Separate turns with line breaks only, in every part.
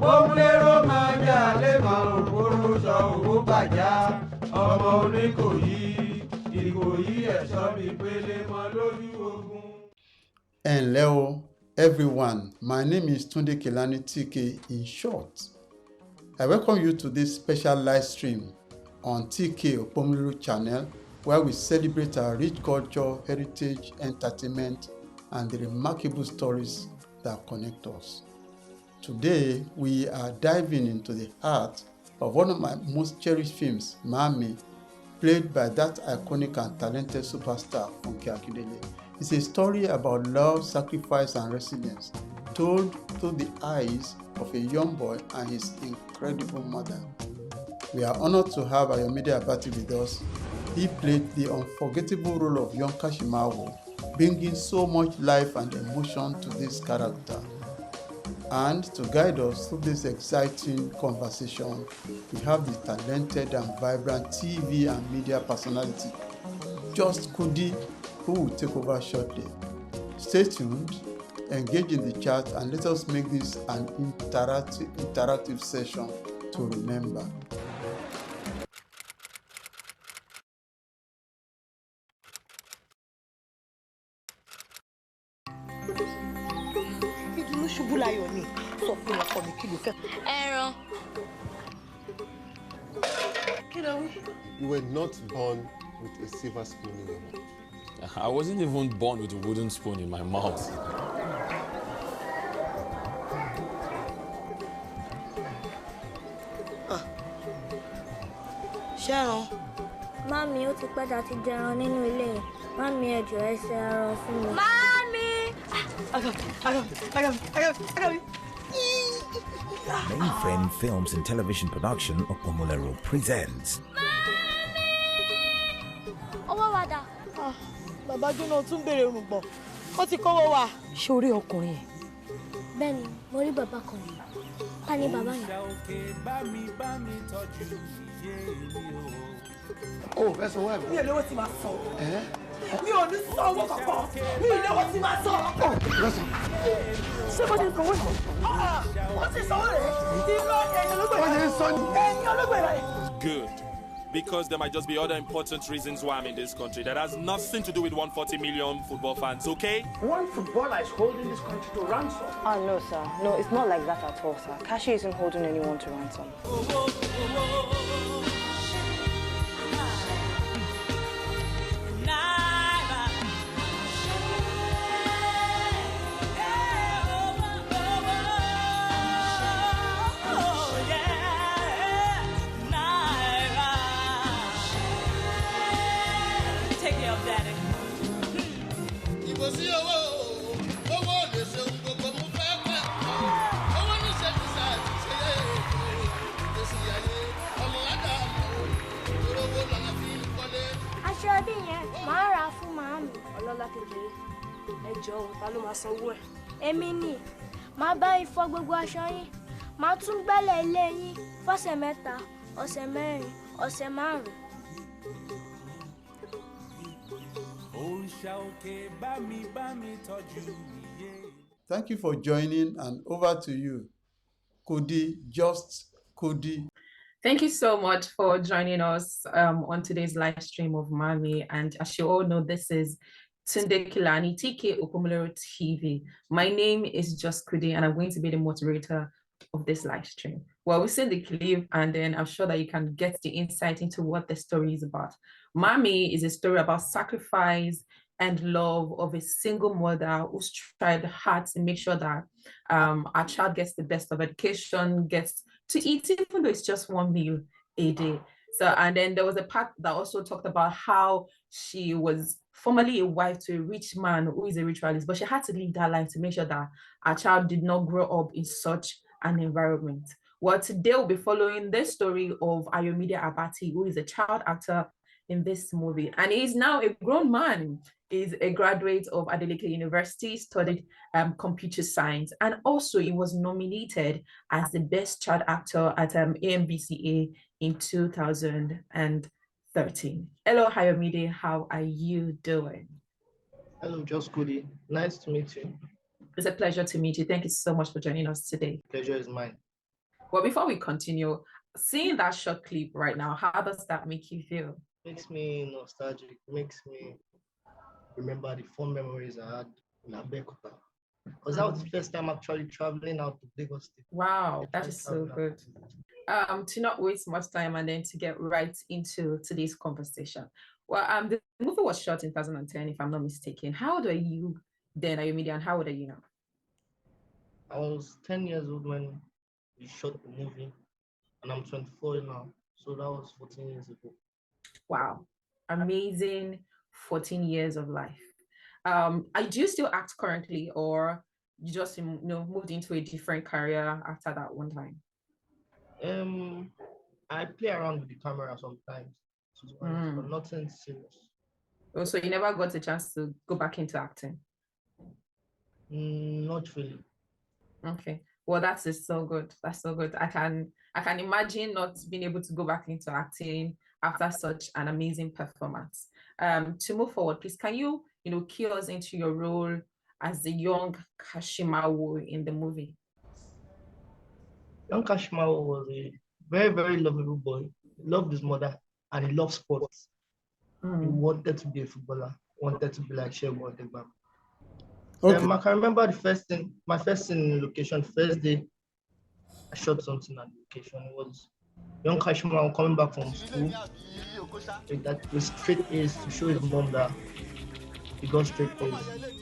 Òpómúléró máa jà lé mọ́ òpóró sọ òwò bàjá. Ọmọ Oníkòyí, Ìkòyí ẹ̀ṣọ́ mi pélé mọ́ lójú ogun.
Hello, everyone. My name is Tunde KELANI TK in short. I welcome you to this special live stream on TK OPOMULERO channel, where we celebrate our rich culture, heritage, entertainment, and the remarkable stories that connect us. Today, we are diving into the heart of one of my most cherished films, MAAMI, played by that iconic and talented superstar, Funke AKINDELE. It's a story about love, sacrifice, and resilience, told through the eyes of a young boy and his incredible mother. We are honored to have Ayomide Abatti with us. He played the unforgettable role of young Kashimawo, bringing so much life and emotion to this character. And to guide us through this exciting conversation, we have the talented and vibrant TV and media personality, Justkudi, who will take over shortly. Stay tuned, engage in the chat, and let us make this an interactive session to remember.
You were not born with a silver spoon in your mouth.
I wasn't even born with a wooden spoon in my mouth.
Sharon. Mami, ó ti pẹ́ tá ti jẹun nínú ilé yẹn. Mami, ẹ jọ̀ọ́ ẹ ṣe ẹran fún mi. Mami!
Mainframe Films and Television Production Opomulero presents.
Owó wa dà.
Bàbá Jóná tún béèrè òrùngbọ̀n. Wọ́n ti kọ́wọ́ wa. Ṣé o rí ọkùnrin yẹn?
Bẹ́ẹ̀ni, mo rí bàbá kan ní. Ta ni bàbá yẹn?
Ó fẹ́ sanwó àbí?
Mi ò lówó tí máa sọ. Mi ò ní sanwó kankan. Mi ò lówó tí máa sọ. Ṣé wọ́n ti sanwó yìí? Wọ́n ti sanwó rẹ̀. Wọ́n ti sọ ní. Ẹ̀yin olóògbé rẹ̀.
Good. Because there might just be other important reasons why I'm in this country that has nothing to do with 140 million football fans, okay?
One footballer is holding this country to ransom.
Oh, no, sir. No, it's not like that at all, sir. Kashi isn't holding anyone to ransom.
Èmi ni màá bá yín fọ gbogbo aṣọ yín, màá tún gbálẹ̀ ilé yín fọ́sẹ̀ mẹ́ta, ọ̀sẹ̀ mẹ́rin, ọ̀sẹ̀ márùn-ún.
Thank you for joining, and over to you, Justkudi.
Thank you so much for joining us on today's live stream of MAAMI. And as you all know, this is Tunde KELANI, TK OPOMULERO TV. My name is Justkudi, and I'm going to be the moderator of this live stream. Well, we've seen the clip, and then I'm sure that you can get the insight into what the story is about. MAAMI is a story about sacrifice and love of a single mother who's tried hard to make sure that our child gets the best of education, gets to eat, even though it's just one meal a day. So, and then there was a part that also talked about how she was formerly a wife to a rich man who is a ritualist, but she had to live that life to make sure that our child did not grow up in such an environment. Well, today we'll be following the story of Ayomide Abatti, who is a child actor in this movie. And he is now a grown man. He's a graduate of Adeleke University, studied computer science, and also he was nominated as the best child actor at AMVCA in 2013. Hello, Ayomide, how are you doing?
Hello, Justkudi. Nice to meet you.
It's a pleasure to meet you. Thank you so much for joining us today.
Pleasure is mine.
Well, before we continue, seeing that short clip right now, how does that make you feel?
Makes me nostalgic. Makes me remember the fond memories I had in Abeokuta. Because that was the first time actually traveling out to Lagos State.
Wow, that is so good. To not waste much time and then to get right into today's conversation. Well, the movie was shot in 2010, if I'm not mistaken. How old are you then, Ayomide, and how old are you now?
I was 10 years old when we shot the movie, and I'm 24 now. So that was 14 years ago.
Wow, amazing 14 years of life. Do you still act currently, or you just moved into a different career after that one time?
I play around with the camera sometimes, but nothing serious.
Oh, so you never got a chance to go back into acting?
Not really.
Okay. Well, that's so good. That's so good. I can imagine not being able to go back into acting after such an amazing performance. To move forward, please, can you key us into your role as the young Kashimawo in the movie?
Young Kashimawo was a very, very lovable boy. He loved his mother and he loved sports. He wanted to be a footballer, wanted to be like Shegun Odegba. Okay. I can remember my first scene in location, first day I shot something at the location. It was young Kashimawo coming back from school with straight A's to show his mom that he got straight A's.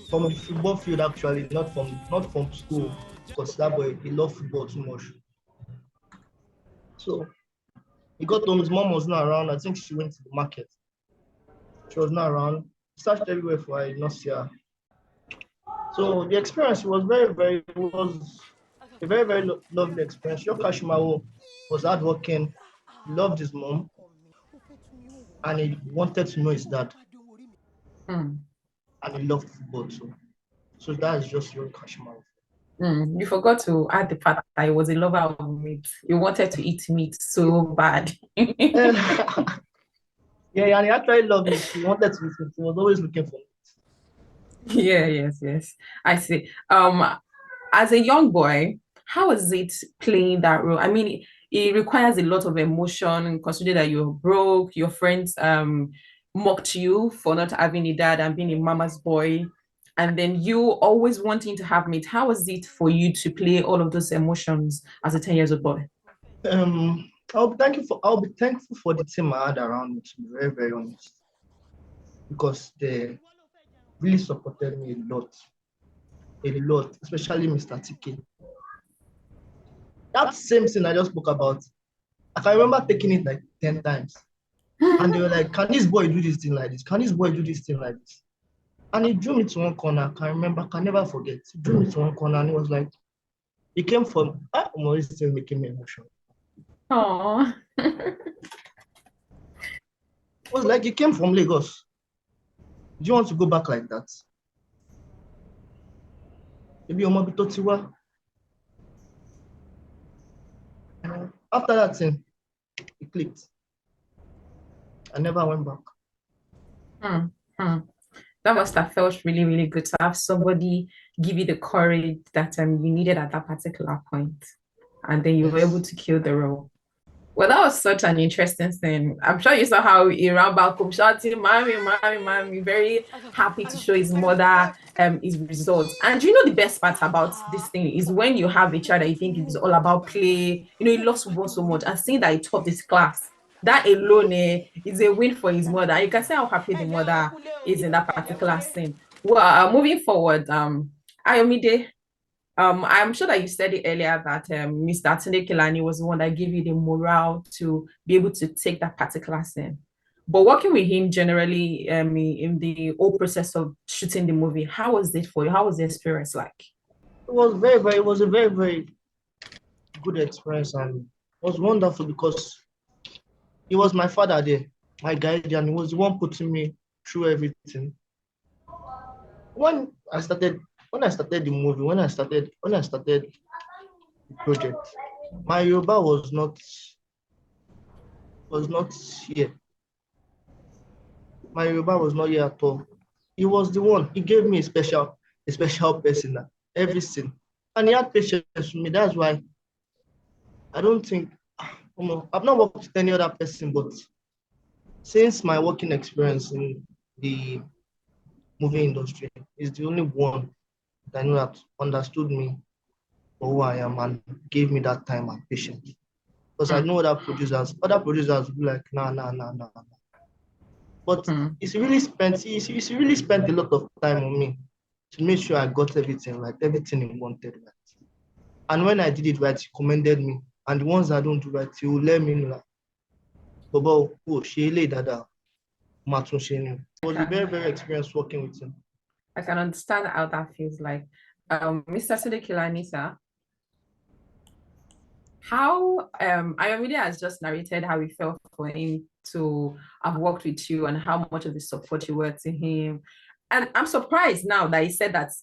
From the football field actually, not from school, because that boy, he loved football too much. So he got home, his mom was not around. I think she went to the market. She was not around. Searched everywhere for her, I did not see her. So the experience was a very, very lovely experience. Young Kashimawo was hardworking, he loved his mom, and he wanted to know his dad. And he loved football too. So that's just young Kashimawo.
You forgot to add the fact that I was a lover of meat. You wanted to eat meat so bad.
Yeah, and he actually loved meat. He wanted to eat meat. He was always looking for meat.
Yeah, yes. I see. As a young boy, how is it playing that role? I mean, it requires a lot of emotion, considering that you're broke, your friends mocked you for not having a dad and being a mama's boy, and then you always wanting to have meat. How is it for you to play all of those emotions as a 10-year-old boy?
I'll be thankful for the team I had around me, to be very, very honest, because they really supported me a lot, especially Mr. TK. That same thing I just spoke about, I can remember taking it like 10 times. And they were like, can this boy do this thing like this? Can this boy do this thing like this? And he drew me to one corner. I can never forget. He drew me to one corner and he was like, he came from, this is making me emotional.
Aww.
It was like, he came from Lagos. Do you want to go back like that? Maybe after that thing, it clicked. I never went back.
That must have felt really, really good to have somebody give you the courage that you needed at that particular point. And then you were able to kill the role. Well, that was such an interesting thing. I'm sure you saw how he ran back home shouting, "Mommy," very happy to show his mother his results. And you know the best part about this thing is when you have a child that you think is all about play, he loves football so much, and seeing that he taught this class, that alone is a win for his mother. You can see how happy the mother is in that particular scene. Well, moving forward, Ayomide, I'm sure that you said it earlier that Mr. Tunde KELANI was the one that gave you the morale to be able to take that particular scene. But working with him generally in the whole process of shooting the movie, how was it for you? How was the experience like?
It was a very, very good experience, and it was wonderful because he was my father there, my guardian. He was the one putting me through everything. When I started the movie, when I started the project, my Yoruba was not here. My Yoruba was not here at all. He was the one. He gave me a special person, everything, and he had patience with me. That's why I don't think, I've not worked with any other person, but since my working experience in the movie industry is the only one that I know that understood me for who I am and gave me that time and patience. Because I know other producers will be like, nah. But it's really spent a lot of time on me to make sure I got everything right, everything he wanted right. And when I did it right, he commended me. And the ones that don't do right, he will let me know, Bobo, Dada, Matun Shenu. It was a very, very experienced working with him.
I can understand how that feels like. Mr. Tunde KELANI, sir, how Ayomide has just narrated how it felt for him to have worked with you and how much of the support you were to him. And I'm surprised now that he said that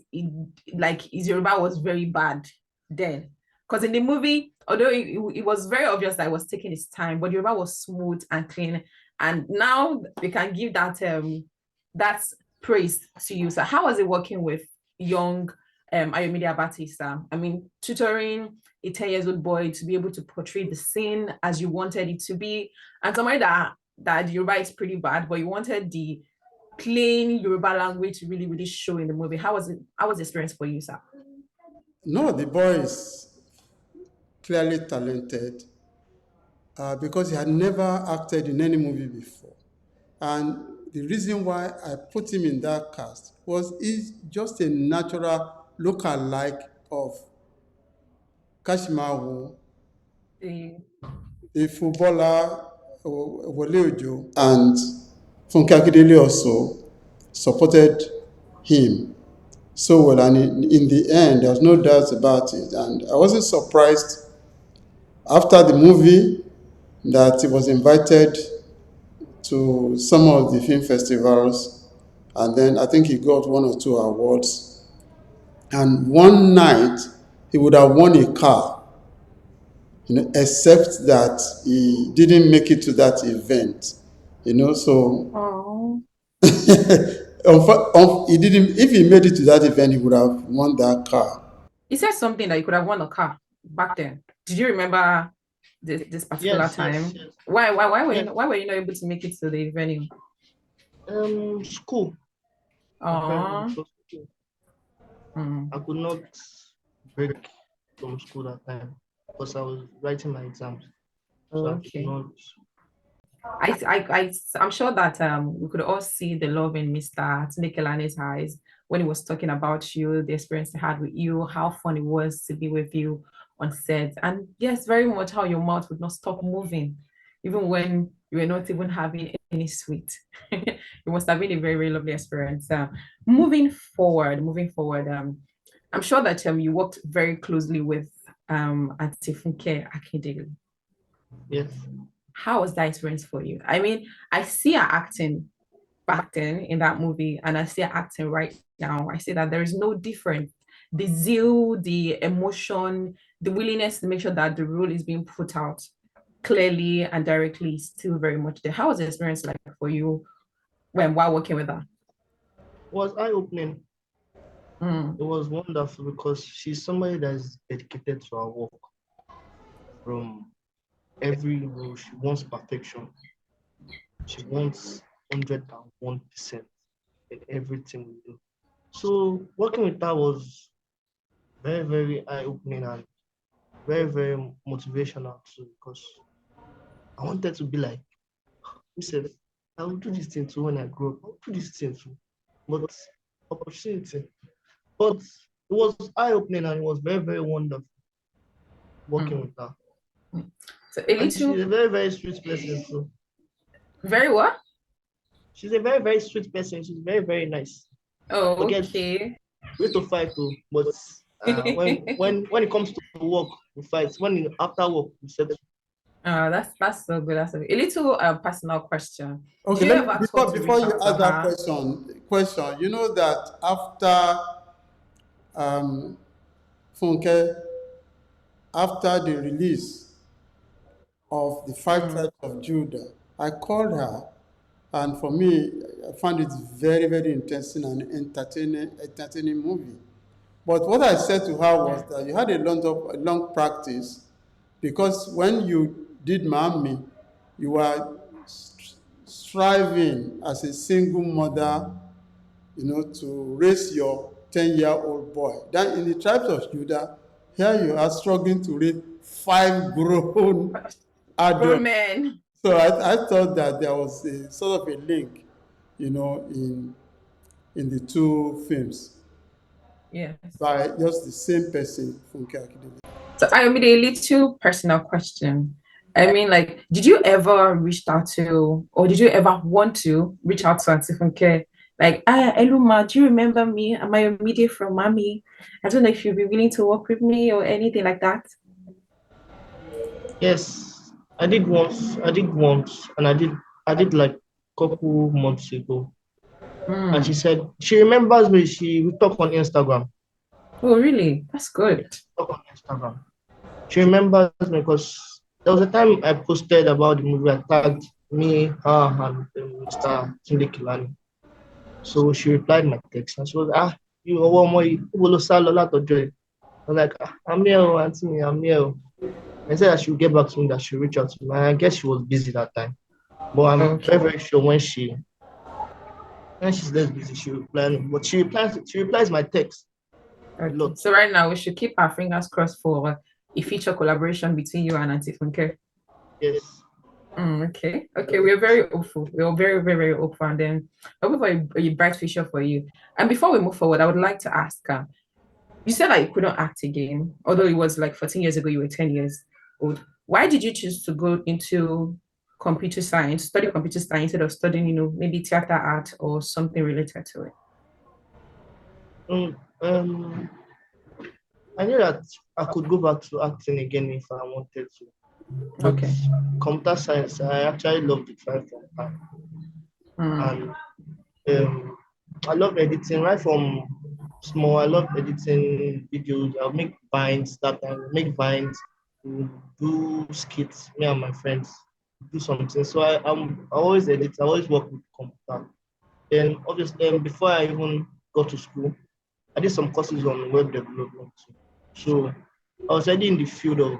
his Yoruba was very bad then. Because in the movie, although it was very obvious that it was taking its time, but Yoruba was smooth and clean. And now we can give that praise to you. So how was it working with young Ayomide Abatti, sir? I mean, tutoring a 10-year-old boy to be able to portray the scene as you wanted it to be, and somebody that Yoruba is pretty bad, but you wanted the plain Yoruba language to really, really show in the movie. How was the experience for you, sir?
No, the boy is clearly talented because he had never acted in any movie before. And the reason why I put him in that cast was he's just a natural look-alike of Kashimawo, the footballer Wole Ojo, and Funke Akindele also supported him so well. And in the end, there was no doubt about it. And I wasn't surprised after the movie that he was invited to some of the film festivals, and then I think he got 1 or 2 awards. And one night he would have won a car, except that he didn't make it to that event. So he didn't. If he made it to that event, he would have won that car.
He said something that you could have won a car back then. Did you remember this particular time? Yes. Why were you not able to make it to the venue?
School. I could not break from school that time because I was writing my exams. So
okay. I'm sure that we could all see the love in Mr. Tunde KELANI's eyes when he was talking about you, the experience he had with you, how fun it was to be with you on set, and yes, very much how your mouth would not stop moving, even when you were not even having any sweet. It must have been a very, very lovely experience. Moving forward, I'm sure that you worked very closely with Auntie Funke Akindele.
Yes.
How was that experience for you? I mean, I see her acting back then in that movie, and I see her acting right now. I see that there is no difference. The zeal, the emotion, the willingness to make sure that the role is being put out clearly and directly is still very much there. How was the experience like for you while working with her?
It was eye-opening. It was wonderful because she's somebody that is dedicated to her work. From every role, she wants perfection. She wants 101% in everything we do. So working with her was very, very eye-opening and very, very motivational too, because I wanted to be like, he said, I will do this thing too when I grow up. I'll do this thing too. But opportunity. But it was eye-opening and it was very, very wonderful working with her.
So
she's a very, very sweet person too.
Very what?
She's a very, very sweet person. She's very, very nice.
Oh, okay.
We to fight too, but when it comes to work, we fight. After work, we settle.
That's so good. That's so good. A little personal question.
Okay, before you ask that question, you know that after Funke, after the release of the 5 Tribes of Judah, I called her, and for me, I found it very, very interesting and entertaining movie. But what I said to her was that you had a long practice because when you did MAAMI, you were striving as a single mother, to raise your 10-year-old boy. Then in the tribes of Judah, here you are struggling to raise 5 grown adults.
Men.
So I thought that there was a sort of a link, in the two films.
Yes.
By just the same person, Funke Akindele.
So Ayomide, a little personal question. I mean, like, did you ever reach out to, or did you ever want to reach out to Auntie Funke? Like, Eluma, do you remember me? Am I Ayomide from MAAMI? I don't know if you'd be willing to work with me or anything like that.
Yes, I did once, and I did like a couple months ago. And she said she remembers me. We talk on Instagram.
Oh, really? That's good.
Talk on Instagram. She remembers me because there was a time I posted about the movie. I tagged me, her, and Mr. Tunde KELANI. So she replied my text and she was, you will sell a lot of joy. I was like, I'm here, Auntie, I'm here. I said that she would get back to me, that she would reach out to me. And I guess she was busy that time. But I'm very, very sure when she's less busy, she replies. But she replies my text.
Okay. So right now we should keep our fingers crossed for a future collaboration between you and Auntie Funke.
Yes.
Okay. We're very hopeful. We're very, very, very hopeful, and then hoping for a bright future for you. And before we move forward, I would like to ask, you said that you couldn't act again, although it was like 14 years ago, you were 10 years old. Why did you choose to go into computer science, study computer science instead of studying, maybe theater art or something related to it?
I knew that I could go back to acting again if I wanted to. But computer science, I actually loved it right from time. And I love editing right from small. I love editing videos. I'll make vines that time. Make vines, do skits, me and my friends do something. So I always edit. I always work with computer. Then obviously before I even got to school, I did some courses on web development. So I was already in the field of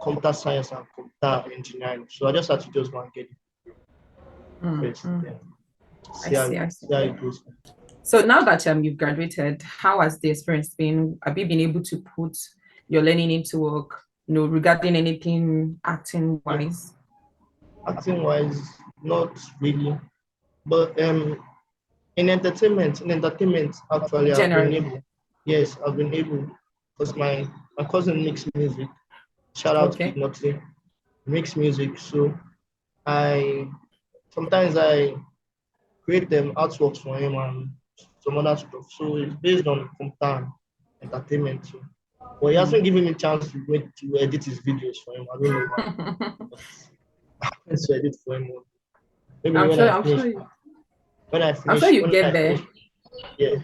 computer science and computer engineering. So I just had to just go and get it. See how it goes.
So now that you've graduated, how has the experience been? Have you been able to put your learning into work, regarding anything acting wise?
Acting wise, not really. But in entertainment, actually,
generally,
I've been able, because my cousin makes music. Shout out to Kid Notley. Makes music. So sometimes I create them artworks for him and some other stuff. So it's based on computer entertainment too. But he hasn't given me a chance to edit his videos for him. I don't know why. I have to edit for him. Maybe when I finish.
I'm sure you get there.
Yeah.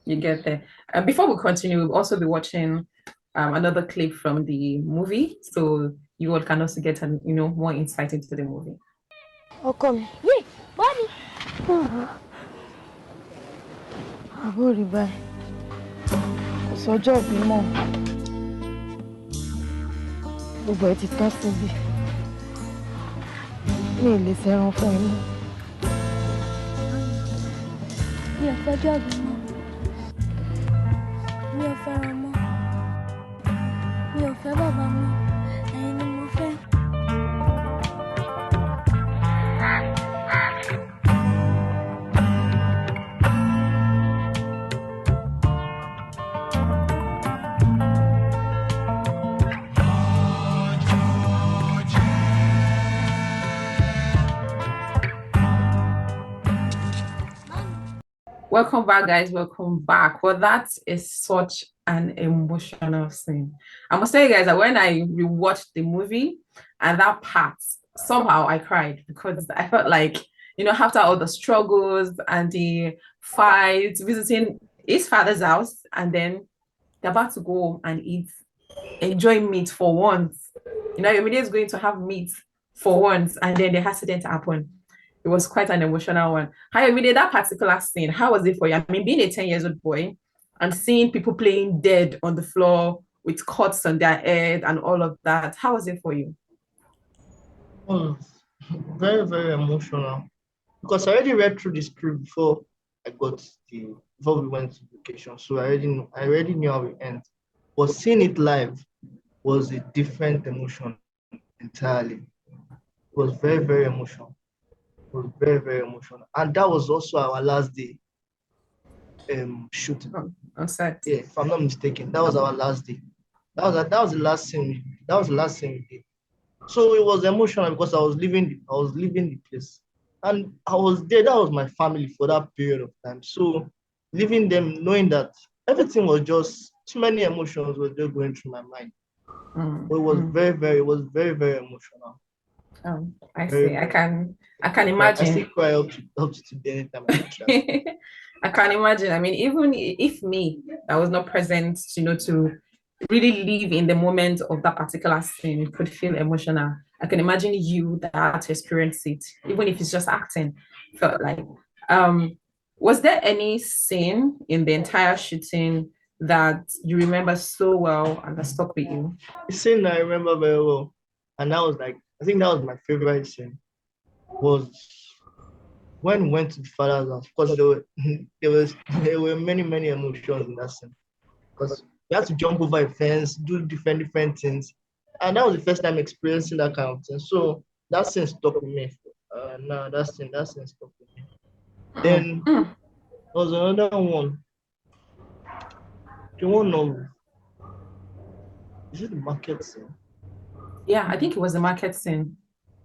You get there. And before we continue, we'll also be watching another clip from the movie, so you all can also get more insight into the movie.
Oh, come. Yeah, buddy. Àbúrò báyìí. Sọ́jọ́ bí mọ́. Gbogbo ẹ ti tán síbi. Mi ò lè ṣẹran fún ẹ mọ́. Mi ò fẹ́jọ́ bí mọ́. Mi ò fẹ́ràn mọ́. Mi ò fẹ́ bàbá mọ́. Ẹ̀yin ni mo fẹ́.
Welcome back, guys. Welcome back. Well, that is such an emotional scene. I must tell you guys that when I rewatched the movie and that part, somehow I cried because I felt like, after all the struggles and the fights, visiting his father's house, and then they're about to go and enjoy meat for once. Ayomide is going to have meat for once, and then the accident happened. It was quite an emotional one. Ayomide, that particular scene, how was it for you? I mean, being a 10-year-old boy and seeing people playing dead on the floor with cuts on their head and all of that. How was it for you?
Oh, very, very emotional. Because I already read through the script before before we went to vacation. So I already knew how it ends. But seeing it live was a different emotion entirely. It was very, very emotional. It was very, very emotional. And that was also our last day shooting.
On set.
Yeah, if I'm not mistaken, that was our last day. That was the last scene. That was the last scene we did. So it was emotional because I was leaving the place, and I was there. That was my family for that period of time. So leaving them, knowing that everything was just too many emotions were just going through my mind. But it was very, very emotional.
I see. I can imagine.
I still cry up to today anytime I try.
I can imagine. I mean, even if me, I was not present, to really live in the moment of that particular scene, could feel emotional. I can imagine you that experience it, even if it's just acting. Felt like, was there any scene in the entire shooting that you remember so well and that stuck with you?
The scene I remember very well, and that was like, I think that was my favorite scene, was when we went to the father's house. Because there were many emotions in that scene. Because we had to jump over a fence, do different things. And that was the first time experiencing that kind of thing. So that scene stuck with me. That scene stuck with me. Then there was another one. The one of, is it the market scene?
Yeah, I think it was the market scene.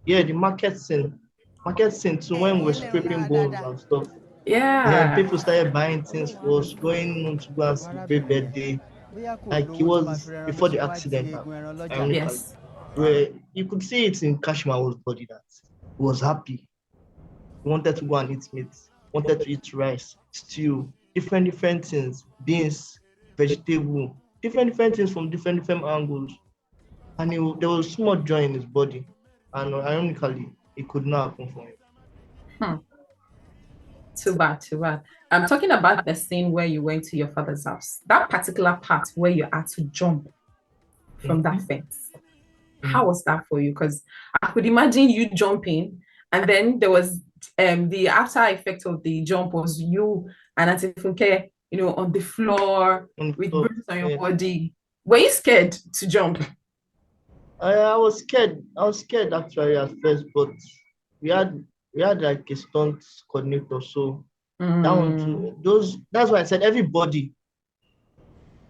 Yeah, the market scene. Market scene too, when we were scraping balls and stuff.
Yeah.
People started buying things for us, going on to go and celebrate birthday. Like it was before the accident.
Yes.
Where you could see it in Kashimawo's body that he was happy. He wanted to go and eat meat, wanted to eat rice, stew, different things, beans, vegetable, different things from different angles. And there was so much joy in his body. And ironically, it could not happen for him.
Too bad. I'm talking about the scene where you went to your father's house. That particular part where you had to jump from that fence. How was that for you? Because I could imagine you jumping, and then there was the after effect of the jump was you and Auntie Funke, on the floor with bruises on your body. Were you scared to jump?
I was scared. I was scared actually at first, but we had like a stunt coordinator, so that one too. That's why I said everybody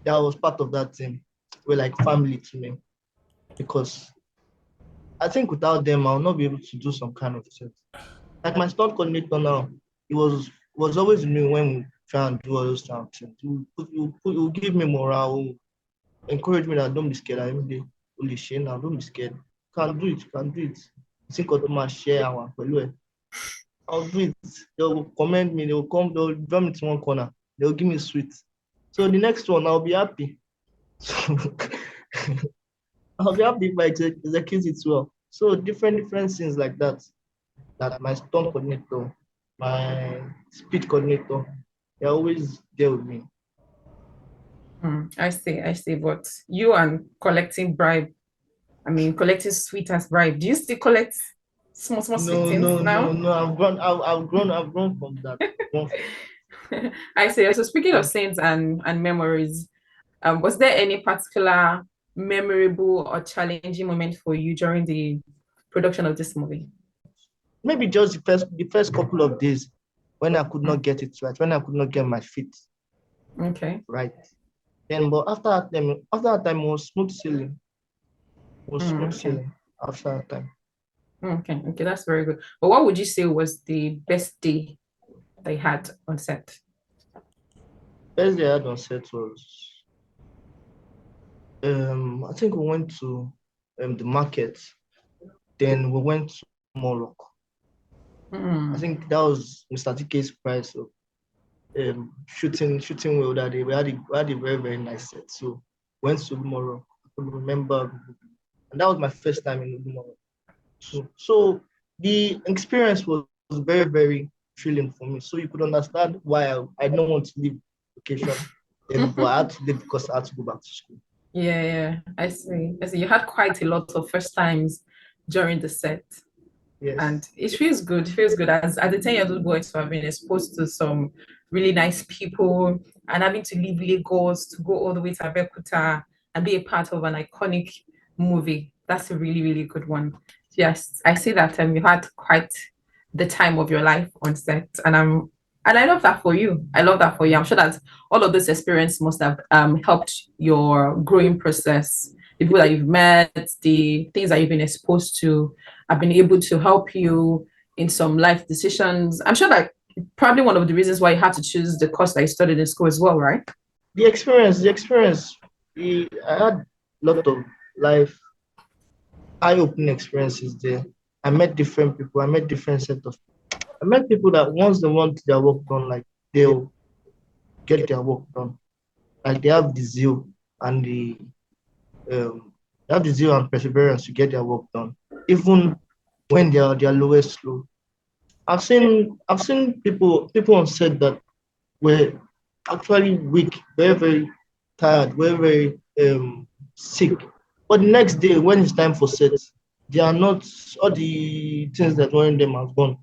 that was part of that team were like family to me, because I think without them I'll not be able to do some kind of things. Like my stunt coordinator now, it was always me when we try and do all those kind of things. You give me morale, encourage me that don't be scared. Don't be scared. Can do it. Think of my share our I'll do it. They'll commend me, they'll draw me to one corner, they'll give me sweets. So the next one I'll be happy. I'll be happy if I execute it well. So different things like that. That my stunt coordinator, my speed coordinator, they're always there with me.
I see. But you and collecting collecting sweet as bribe. Do you still collect small sweet things now?
No. I've grown from that.
I see. So speaking of saints and memories, was there any particular memorable or challenging moment for you during the production of this movie?
Maybe just the first couple of days when I could not get it right, when I could not get my feet right. Then, but after that time, it was smooth sailing. After that time.
Okay, that's very good. But what would you say was the best day they had on set?
Best day I had on set was, I think we went to the market, then we went to Morocco. I think that was Mr. TK's price of shooting well that day. We had a very, very nice set. So went to Morocco. I could remember, and that was my first time in Morocco. So the experience was very, very thrilling for me. So you could understand why I don't want to leave vacation, but I had to leave because I had to go back to school.
Yeah, I see. You had quite a lot of first times during the set.
Yes.
And it feels good. It feels good as a 10-year-old boy to have been exposed to some really nice people and having to leave Lagos to go all the way to Abeokuta and be a part of an iconic movie. That's a really, really good one. Yes, I see that you had quite the time of your life on set, and I love that for you. I love that for you. I'm sure that all of this experience must have helped your growing process. The people that you've met, the things that you've been exposed to, have been able to help you in some life decisions. I'm sure that probably one of the reasons why you had to choose the course that you studied in school as well, right?
The experience. I had a lot of life eye-opening experiences there. I met different people. I met different set of. I met people that once they want their work done, like they'll get their work done. Like they have the zeal and and perseverance to get their work done, even when they are their lowest low. I've seen people on set that were actually weak, very, very tired, very, very sick. But the next day, when it's time for set, they are not, all the things that were in them have gone.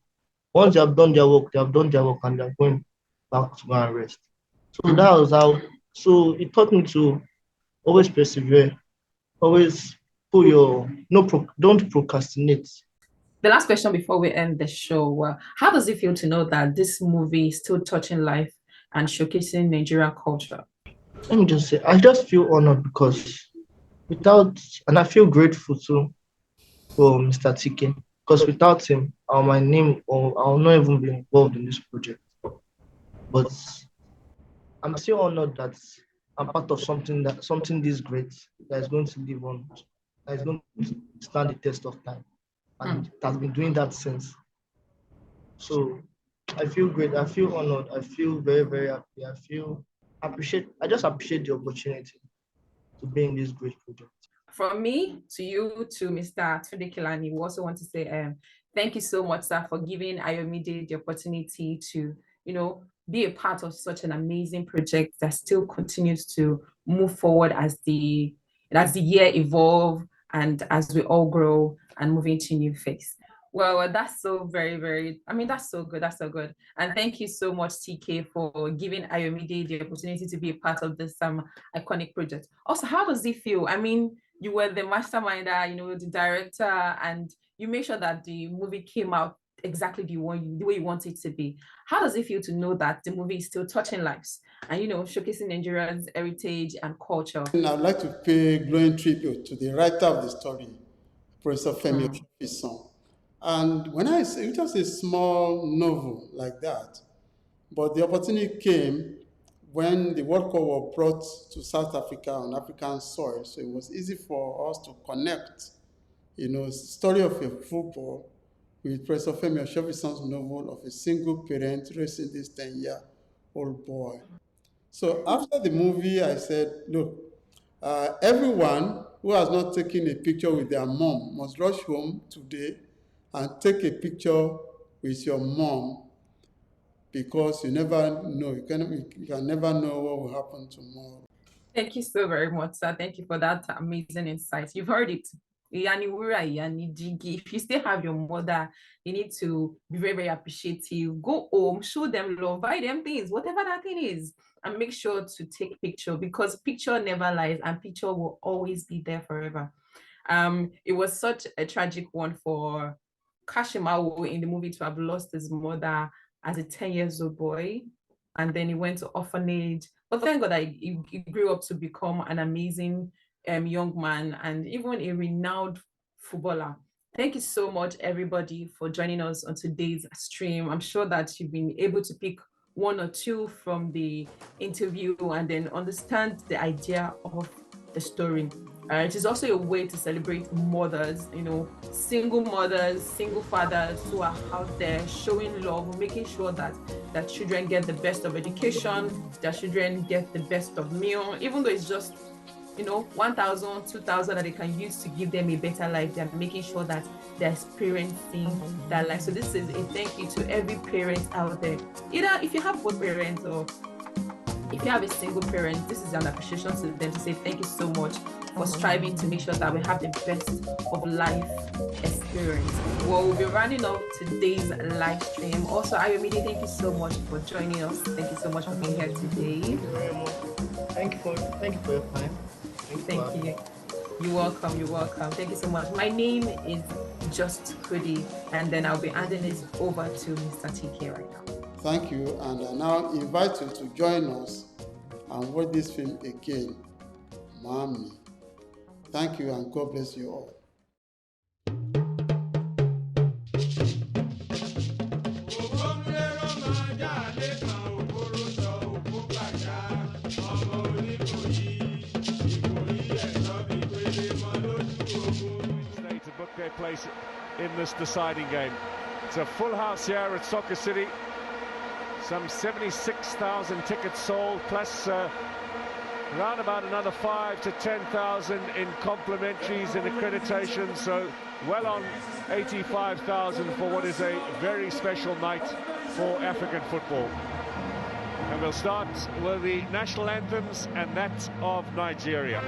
Once they have done their work, and they're going back to go and rest. So that was how, so it taught me to always persevere, always put your, don't procrastinate.
The last question before we end the show, how does it feel to know that this movie is still touching life and showcasing Nigerian culture?
Let me just say, I just feel honored because and I feel grateful too for Mr. TK, because without him, my name, or I'll not even be involved in this project. But I'm still honored that I'm part of something this great that is going to live on, that is going to stand the test of time, and it has been doing that since. So I feel great. I feel honored. I feel very, very happy. I just appreciate the opportunity to be in this great project.
From me to you to Mr. Tunde KELANI, we also want to say thank you so much, sir, for giving Ayomide the opportunity to, be a part of such an amazing project that still continues to move forward as the year evolve and as we all grow and move into new phase. Well, that's so very, very, that's so good. That's so good. And thank you so much, TK, for giving Ayomide the opportunity to be a part of this iconic project. Also, how does it feel? You were the masterminder, the director, and you made sure that the movie came out exactly the way you want it to be. How does it feel to know that the movie is still touching lives and, showcasing Nigeria's heritage and culture?
I'd like to pay glowing tribute to the writer of the story, Professor Femi Oshofisan. And when I say it was a small novel like that, but the opportunity came when the World Cup was brought to South Africa on African soil, so it was easy for us to connect, story of a football with Professor Femi Oshofisan's novel of a single parent raising this 10-year-old boy. So after the movie, I said, look, everyone who has not taken a picture with their mom must rush home today and take a picture with your mom, because you never know. You can never know what will happen tomorrow.
Thank you so very much, sir. Thank you for that amazing insight. You've heard it. If you still have your mother, you need to be very, very appreciative. Go home, show them love, buy them things, whatever that thing is, and make sure to take picture, because picture never lies and picture will always be there forever. It was such a tragic one for Kashimawo in the movie to have lost his mother as a 10-year-old boy, and then he went to orphanage. But thank God that he grew up to become an amazing young man and even a renowned footballer. Thank you so much, everybody, for joining us on today's stream. I'm sure that you've been able to pick one or two from the interview and then understand the idea of the story. It is also a way to celebrate mothers, single mothers, single fathers who are out there showing love, making sure that their children get the best of education, their children get the best of meal, even though it's just 1,000, 2,000 that they can use to give them a better life. They're making sure that they're experiencing that life. So this is a thank you to every parent out there. Either if you have both parents or if you have a single parent, this is an appreciation to them to say thank you so much for striving to make sure that we have the best of life experience. Well, we'll be running off today's live stream. Also, Ayomide, thank you so much for joining us. Thank you so much for being here today.
Thank you very much. Thank you for your time.
Thank you. You're welcome. You're welcome. Thank you so much. My name is Justkudi, and then I'll be handing this over to Mr. TK right now.
Thank you, and I now invite you to join us and watch this film again, MAAMI. Thank you, and God bless you all.
To book their place in this deciding game. It's a full house here at Soccer City. Some 76,000 tickets sold, plus around about another 5,000 to 10,000 in complimentaries and accreditation. So well on 85,000 for what is a very special night for African football. And we'll start with the national anthems, and that of Nigeria.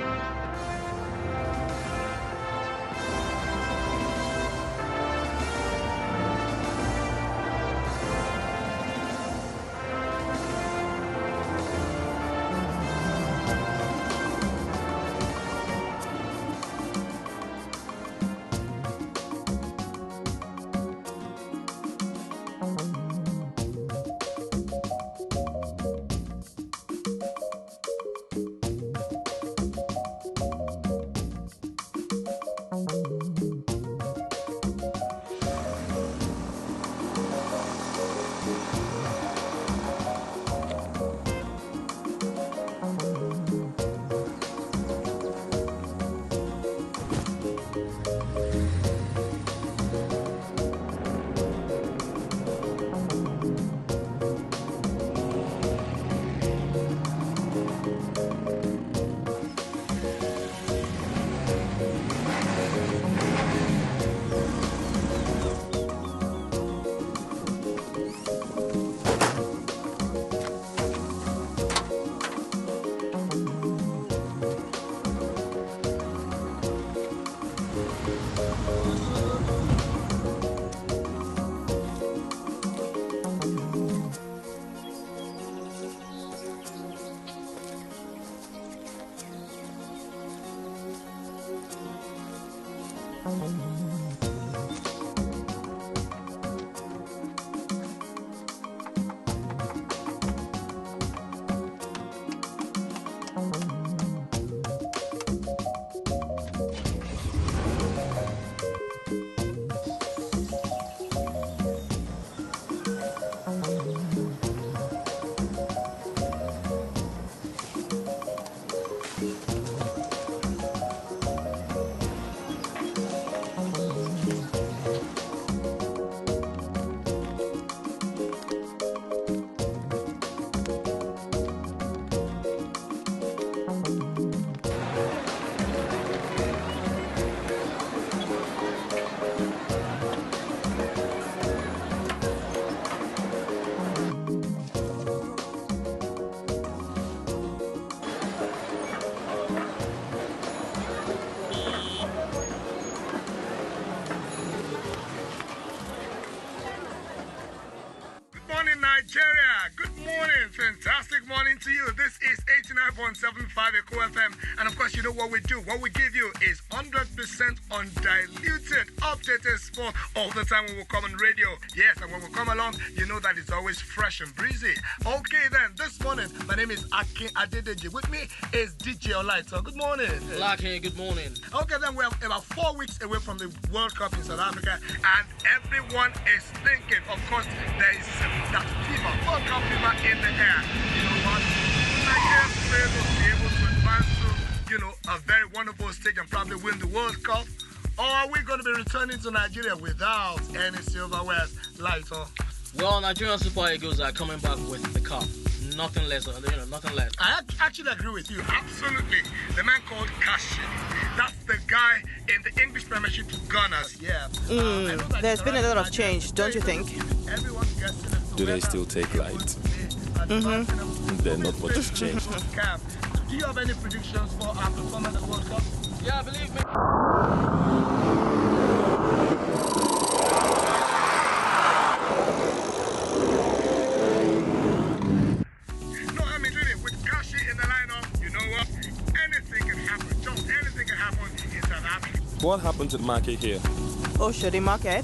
Fantastic morning to you. This is 89.75 Echo FM. And of course, you know what we do. What we give you is 100% undiluted updated sport all the time when we come on radio. Yes, and when we come along, you know that it's always fresh and breezy. Okay then, this morning, my name is Akindeji. With me is DJ Olaito. Good morning.
Lucky, good morning.
Okay then, we're about 4 weeks away from the World Cup in South Africa, and everyone is thinking, of course, there is that fever, World Cup fever in the air. You know what? Nigerian players will be able to advance to, you know, a very wonderful stage and probably win the World Cup. Or are we going to be returning to Nigeria without any silverwares? Lighter.
Well, Nigerian Super Eagles are coming back with the cup. Nothing less, nothing less.
I actually agree with you, absolutely. The man called Kashimawo, that's the guy in the English Premiership Gunners, yeah.
There's been a lot of change, don't you think?
Do they still take light?
Then not much has changed.
Do you have any predictions for our performance at the World Cup?
Yeah, believe me.
No, I mean really, with Kashi in the lineup, you know what? Anything can happen. Just anything can happen in South Africa.
What happened to the market here?
Oshodi Market.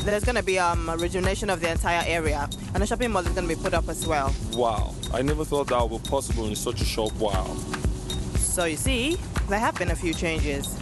There's going to be a rejuvenation of the entire area, and a shopping mall is going to be put up as well.
Wow, I never thought that would be possible in such a short while.
So you see, there have been a few changes.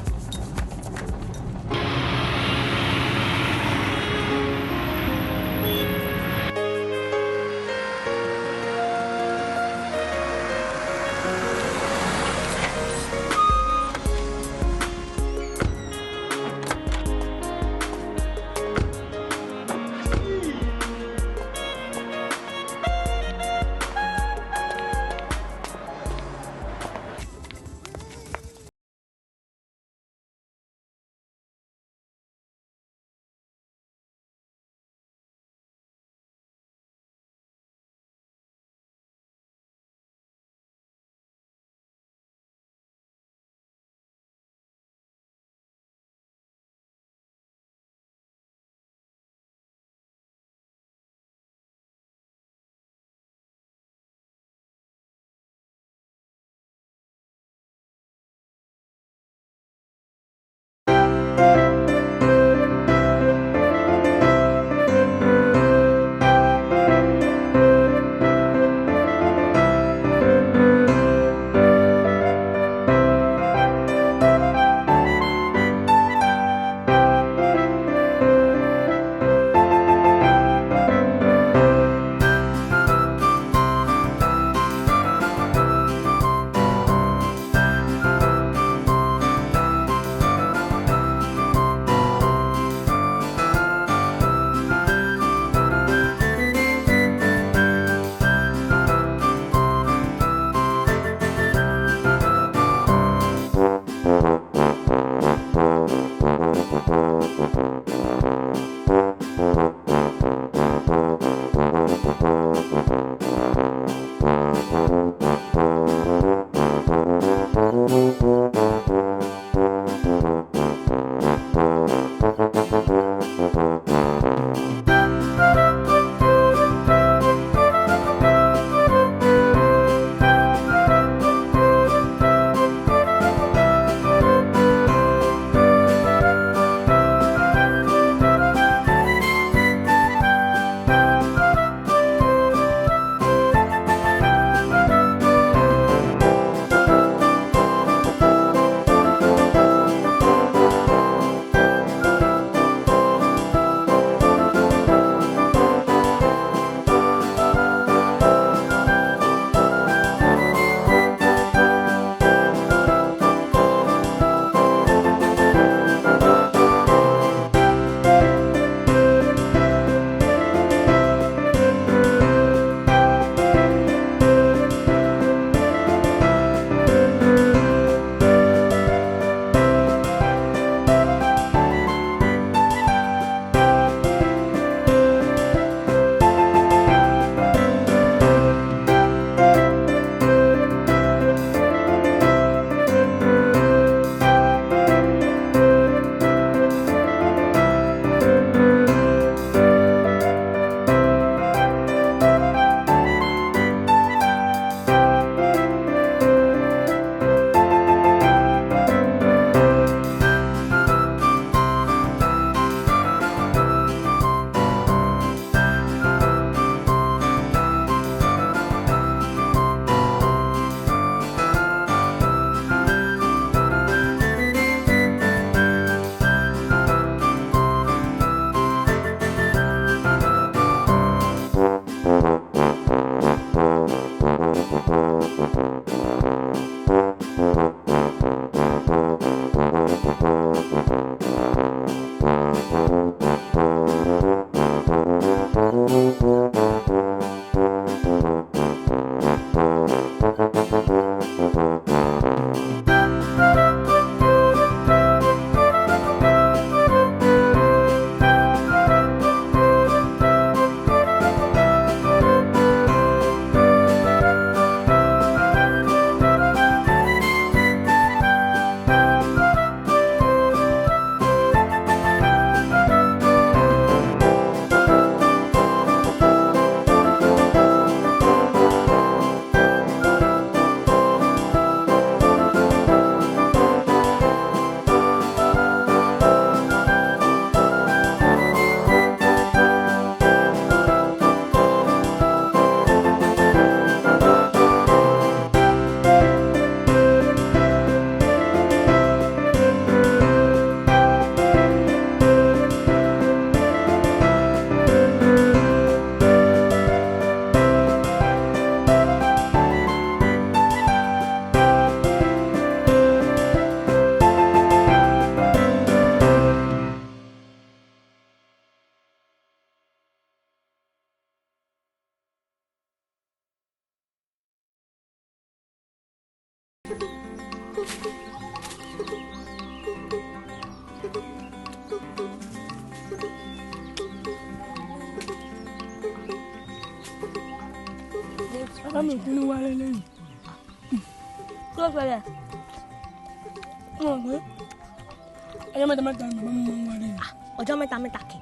Ọjọ́ mẹ́ta kì.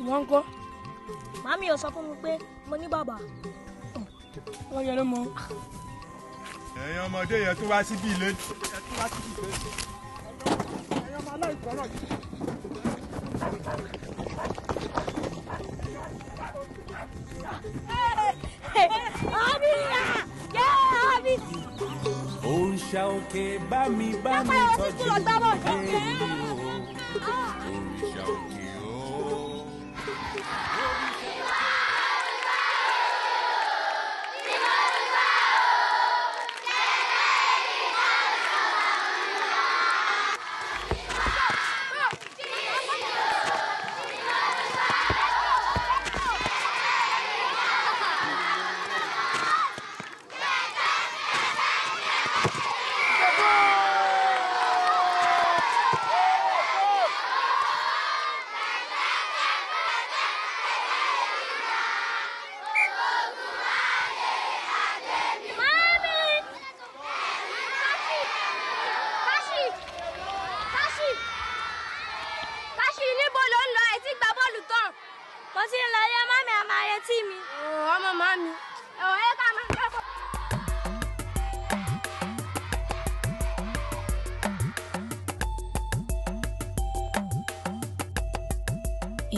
Wọ́n kọ́.
Màámi ò sọ fún mi pé mo ní bàbá.
Wọ́n yẹ ló mọ.
Ẹ̀yin ọmọdé yẹn tó wá síbí ilé.
Ẹ̀yin ọmọ aláìgbọ́rọ̀ yìí.
Òrìṣà òkè bá mi tọ́jú òrìṣà òkè o.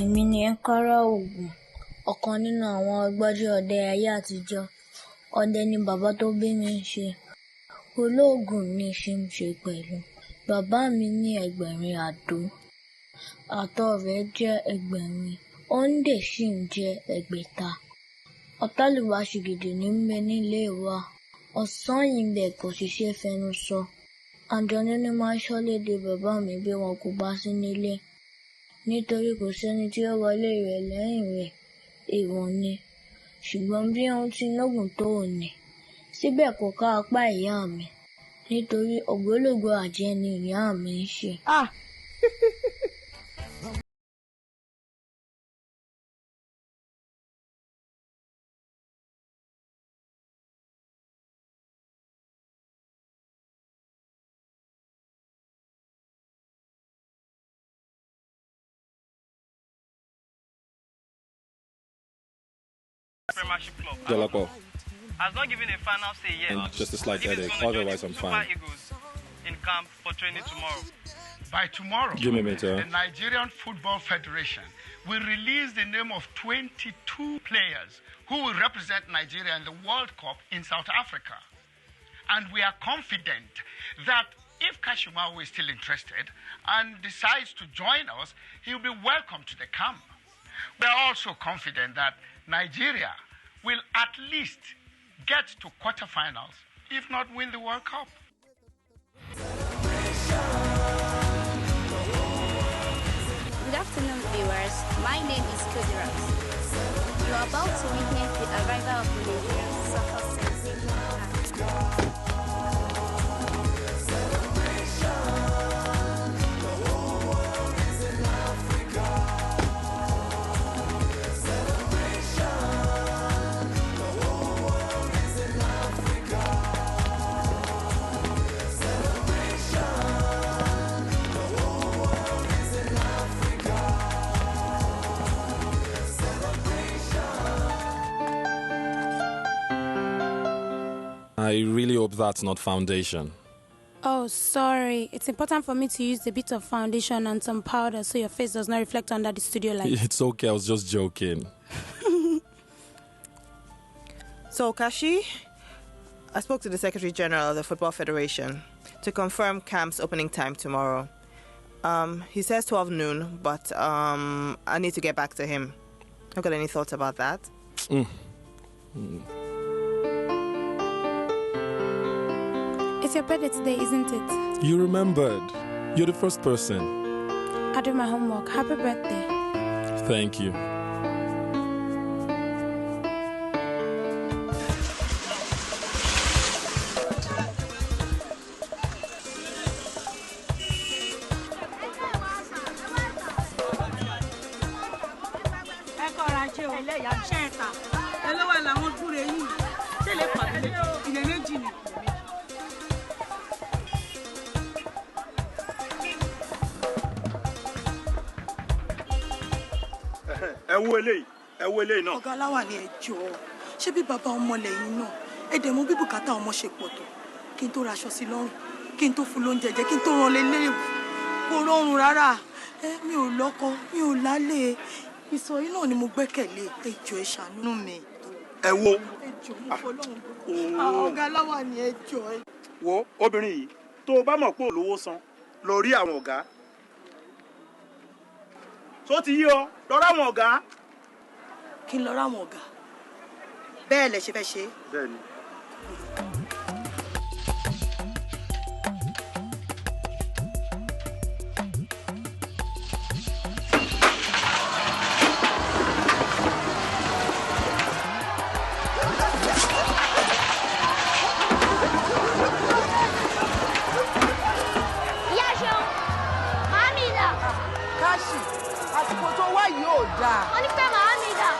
Èmi ni Ẹ̀kọ́rọ́ Ògùn, ọ̀kan nínú àwọn ọgbọ́jú ọdẹ ayé àtijọ́. Ọdẹ ni bàbá tó bí mi ń ṣe. Olóògùn ni ṣe ń ṣe pẹ̀lú. Bàbá mi ní ẹgbẹ̀rin àdó. Àtọ̀ rẹ̀ jẹ́ ẹgbẹ̀rin. Òǹdè sì ń jẹ́ ẹgbẹ̀ta. Ọ̀tálùwàṣìgìdì ní ń bẹ nílé wa. Ọ̀sán yìí bẹ̀ kò sì ṣe fẹnu sọ. Àjọní ní máa ń ṣọ́lédè bàbá mi bí wọn kò bá sí nílé. Nítorí kò sẹ́ni tí ó wọlé rẹ̀ lẹ́yìn rẹ̀, èèwọ̀ ni. Ṣùgbọ́n bí ohun tí lógún tó òní, síbẹ̀ kò ká apá ìyá mi, nítorí ògbólógbòó àjẹ́ ni ìyá mi ń ṣe.
Premiership club
has
not given a final say yet.
And just a slight headache, otherwise I'm fine.
Super Eagles in camp for training tomorrow. By tomorrow,
Give me a minute,
the Nigerian Football Federation will release the name of 22 players who will represent Nigeria in the World Cup in South Africa. And we are confident that if Kashimawo is still interested and decides to join us, he will be welcome to the camp. We are also confident that Nigeria will at least get to quarterfinals, if not win the World Cup.
Good afternoon, viewers. My name is Kudirat. You are about to witness the arrival of the Nigerian soccer sensation.
I really hope that's not foundation.
Oh, sorry. It's important for me to use a bit of foundation and some powder so your face does not reflect under the studio lights.
It's okay, I was just joking.
So, Kashi, I spoke to the Secretary General of the Football Federation to confirm camp's opening time tomorrow. He says 12 noon, but I need to get back to him. I've got any thoughts about that?
It's your birthday today, isn't it?
You remembered. You're the first person.
I did my homework. Happy birthday.
Thank you.
ẹlẹ́yà ṣẹ́ẹ̀ta ẹlọ́wọ́ làwọn gúre yìí tẹ́lẹ̀ pàdé ilé méjì ni.
ẹ wo eléyìí náà.
ọ̀gá aláwà ni ẹ jọ̀ọ́ ṣé bí bàbá ọmọ lẹ́yìn náà ẹ dẹ̀ mọ̀ bí bùkátà ọmọ ṣe pọ̀ tó kí n tó raṣọ sí lọ́rùn kí n tó fún lóúnjẹ jẹ kí n tó rán lé léèwé kò rọrùn rárá mi ò lọ́kọ mi ò lálé ìsọ̀rí náà ni mo gbẹ́kẹ̀lé ẹ jọ̀ọ́ ẹ ṣàánú mi.
ẹ wo.
ẹ jọ̀ọ́ mo fọlọ́run ọ̀gá aláwà ni ẹ jọ̀ọ́.
wo obìnrin yìí tó o bá mọ̀ pé olówó san lọ rí àwọn ọ̀gá tó ti yí ọ lọ ráwọn ọ̀gá.
kí n lọ ráwọn ọ̀gá bẹ́ẹ̀ lẹ ṣe fẹ́ ṣe.
bẹ́ẹ̀ ni.
Wọ́n ní pé màámi dà.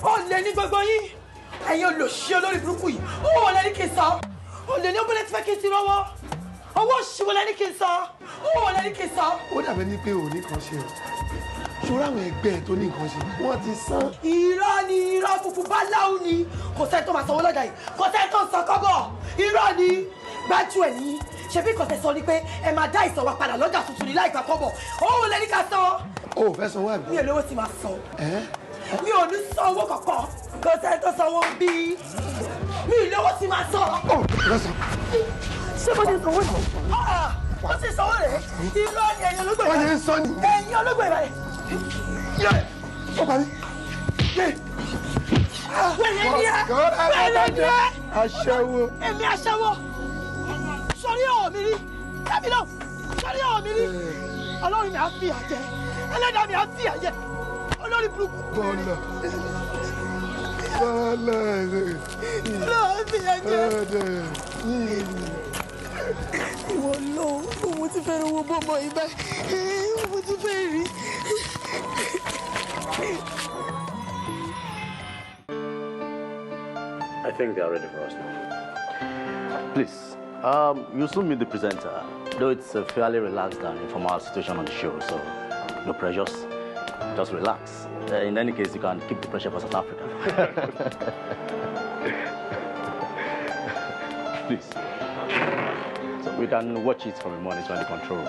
Ó lè ní gbogbo yín ẹ̀yin olóṣì olórí burúkú yìí ó wọ̀ lẹ́ni kí n sọ ó lè ní ọmọlẹ́tí fẹ́ kí n ti rọ́wọ́ owó òṣìwọ́ lẹ́ni kí n sọ ó wọ̀ lẹ́ni kí n sọ.
Ó dàbẹ́ ní pé òní kan ṣe ṣòro àwọn ẹgbẹ́ tó ní nǹkan ṣe wọ́n ti san.
Irọ́ ni irọ́ funfun báláwo ni kò sẹ́ni tó máa sanwó lọ́jà yìí kò sẹ́ni tó ń san kọ́bọ̀ irọ́ ni gbájú ẹ̀ ní ṣebí kọ̀tẹ́ sọ ni pé ẹ máa dá ìsanwó padà lọ́jà tuntun ní láìka kọ́bọ̀ ó wọ̀ lẹ́ni ká san.
O ò fẹ́ sanwó àbí.
mi ò lówó tí máa san mi ò ní sanwó kankan kò sẹ́ni tó sanwó bí mi ò lówó tí máa san. ṣé mo ti sanwó yìí wọ́n ti sanwó rẹ̀ irọ́ ni ẹ̀yin olóògbé
wọ́n yẹn ń sọ ni.
ẹ̀yin olóògbé rẹ̀.
Ó parí.
Wẹ̀lẹ̀ ni ẹ. Wẹ̀lẹ̀ ni ẹ.
Aṣẹ́wó.
Èmi aṣẹ́wó. Sọrí ọ̀hún mi rí. Dábì náà. Sọrí ọ̀hún mi rí. Ọlọ́run mi á fi àjẹ. Ẹlẹ́dàá mi á fi àjẹ. Olórí burúkú.
Bọ́lá.
Ọlọ́run fi àjẹ. Ìwọ lọ, mo ti fẹ́ rówó bọ́mọ ibà. Mo ti fẹ́ rí.
I think they are ready for us now. Please, you'll soon meet the presenter. Though it's a fairly relaxed and informal situation on the show, so no pressures. Just relax. In any case, you can keep the pressure for South Africa. Please. So we can watch it from the monitor and the control room.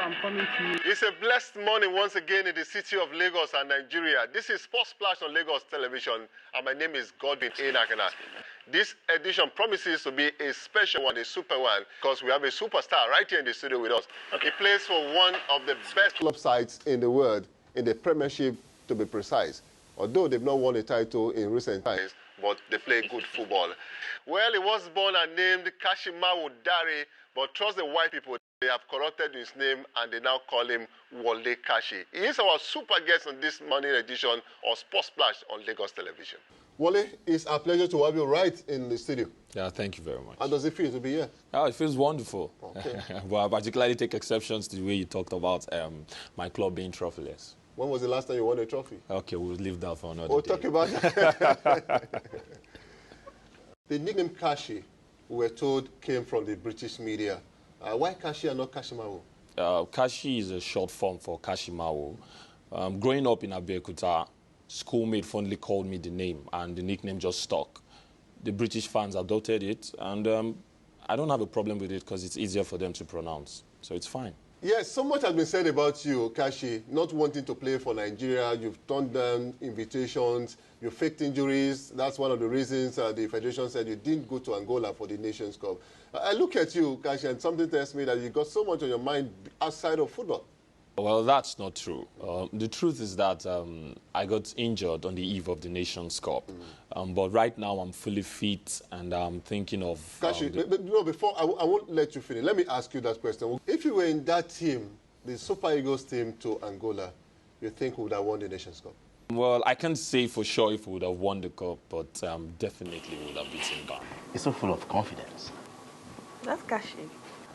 I'm coming to you.
It's a blessed morning once again in the city of Lagos and Nigeria. This is Sports Splash on Lagos Television, and my name is Godwin Enakana. This edition promises to be a special one, a super one, because we have a superstar right here in the studio with us. Okay. He plays for one of the best club sides in the world, in the Premiership to be precise. Although they've not won a title in recent times, but they play good football. Well, he was born and named Kashimawo Dare, but trust the white people, they have corrupted his name and they now call him Wole Kashi. He is our super guest on this morning edition of Sports Splash on Lagos Television. Wole, it's a pleasure to have you right in the studio.
Yeah, thank you very much.
How does it feel to be here?
Oh, it feels wonderful.
Okay.
But I particularly take exceptions to the way you talked about my club being trophyless.
When was the last time you won a trophy?
Okay, we'll leave that for another day.
We'll talk about that. The nickname Kashi, we were told, came from the British media. Why Kashi and not Kashimawo?
Kashi is a short form for Kashimawo. Growing up in Abeokuta, schoolmate fondly called me the name, and the nickname just stuck. The British fans adopted it, and I don't have a problem with it because it's easier for them to pronounce, so it's fine.
Yes, so much has been said about you, Kashi, not wanting to play for Nigeria. You've turned down invitations, you faked injuries. That's one of the reasons the Federation said you didn't go to Angola for the Nations Cup. I look at you, Kashi, and something tells me that you got so much on your mind outside of football.
Well, that's not true. The truth is that I got injured on the eve of the Nations Cup. But right now, I'm fully fit, and I'm thinking of...
Kashi, before, I won't let you finish. Let me ask you that question. If you were in that team, the Super Eagles team to Angola, you think we would have won the Nations Cup?
Well, I can't say for sure if we would have won the cup, but definitely we would have beaten Ghana.
He's so full of confidence.
That's Kashi.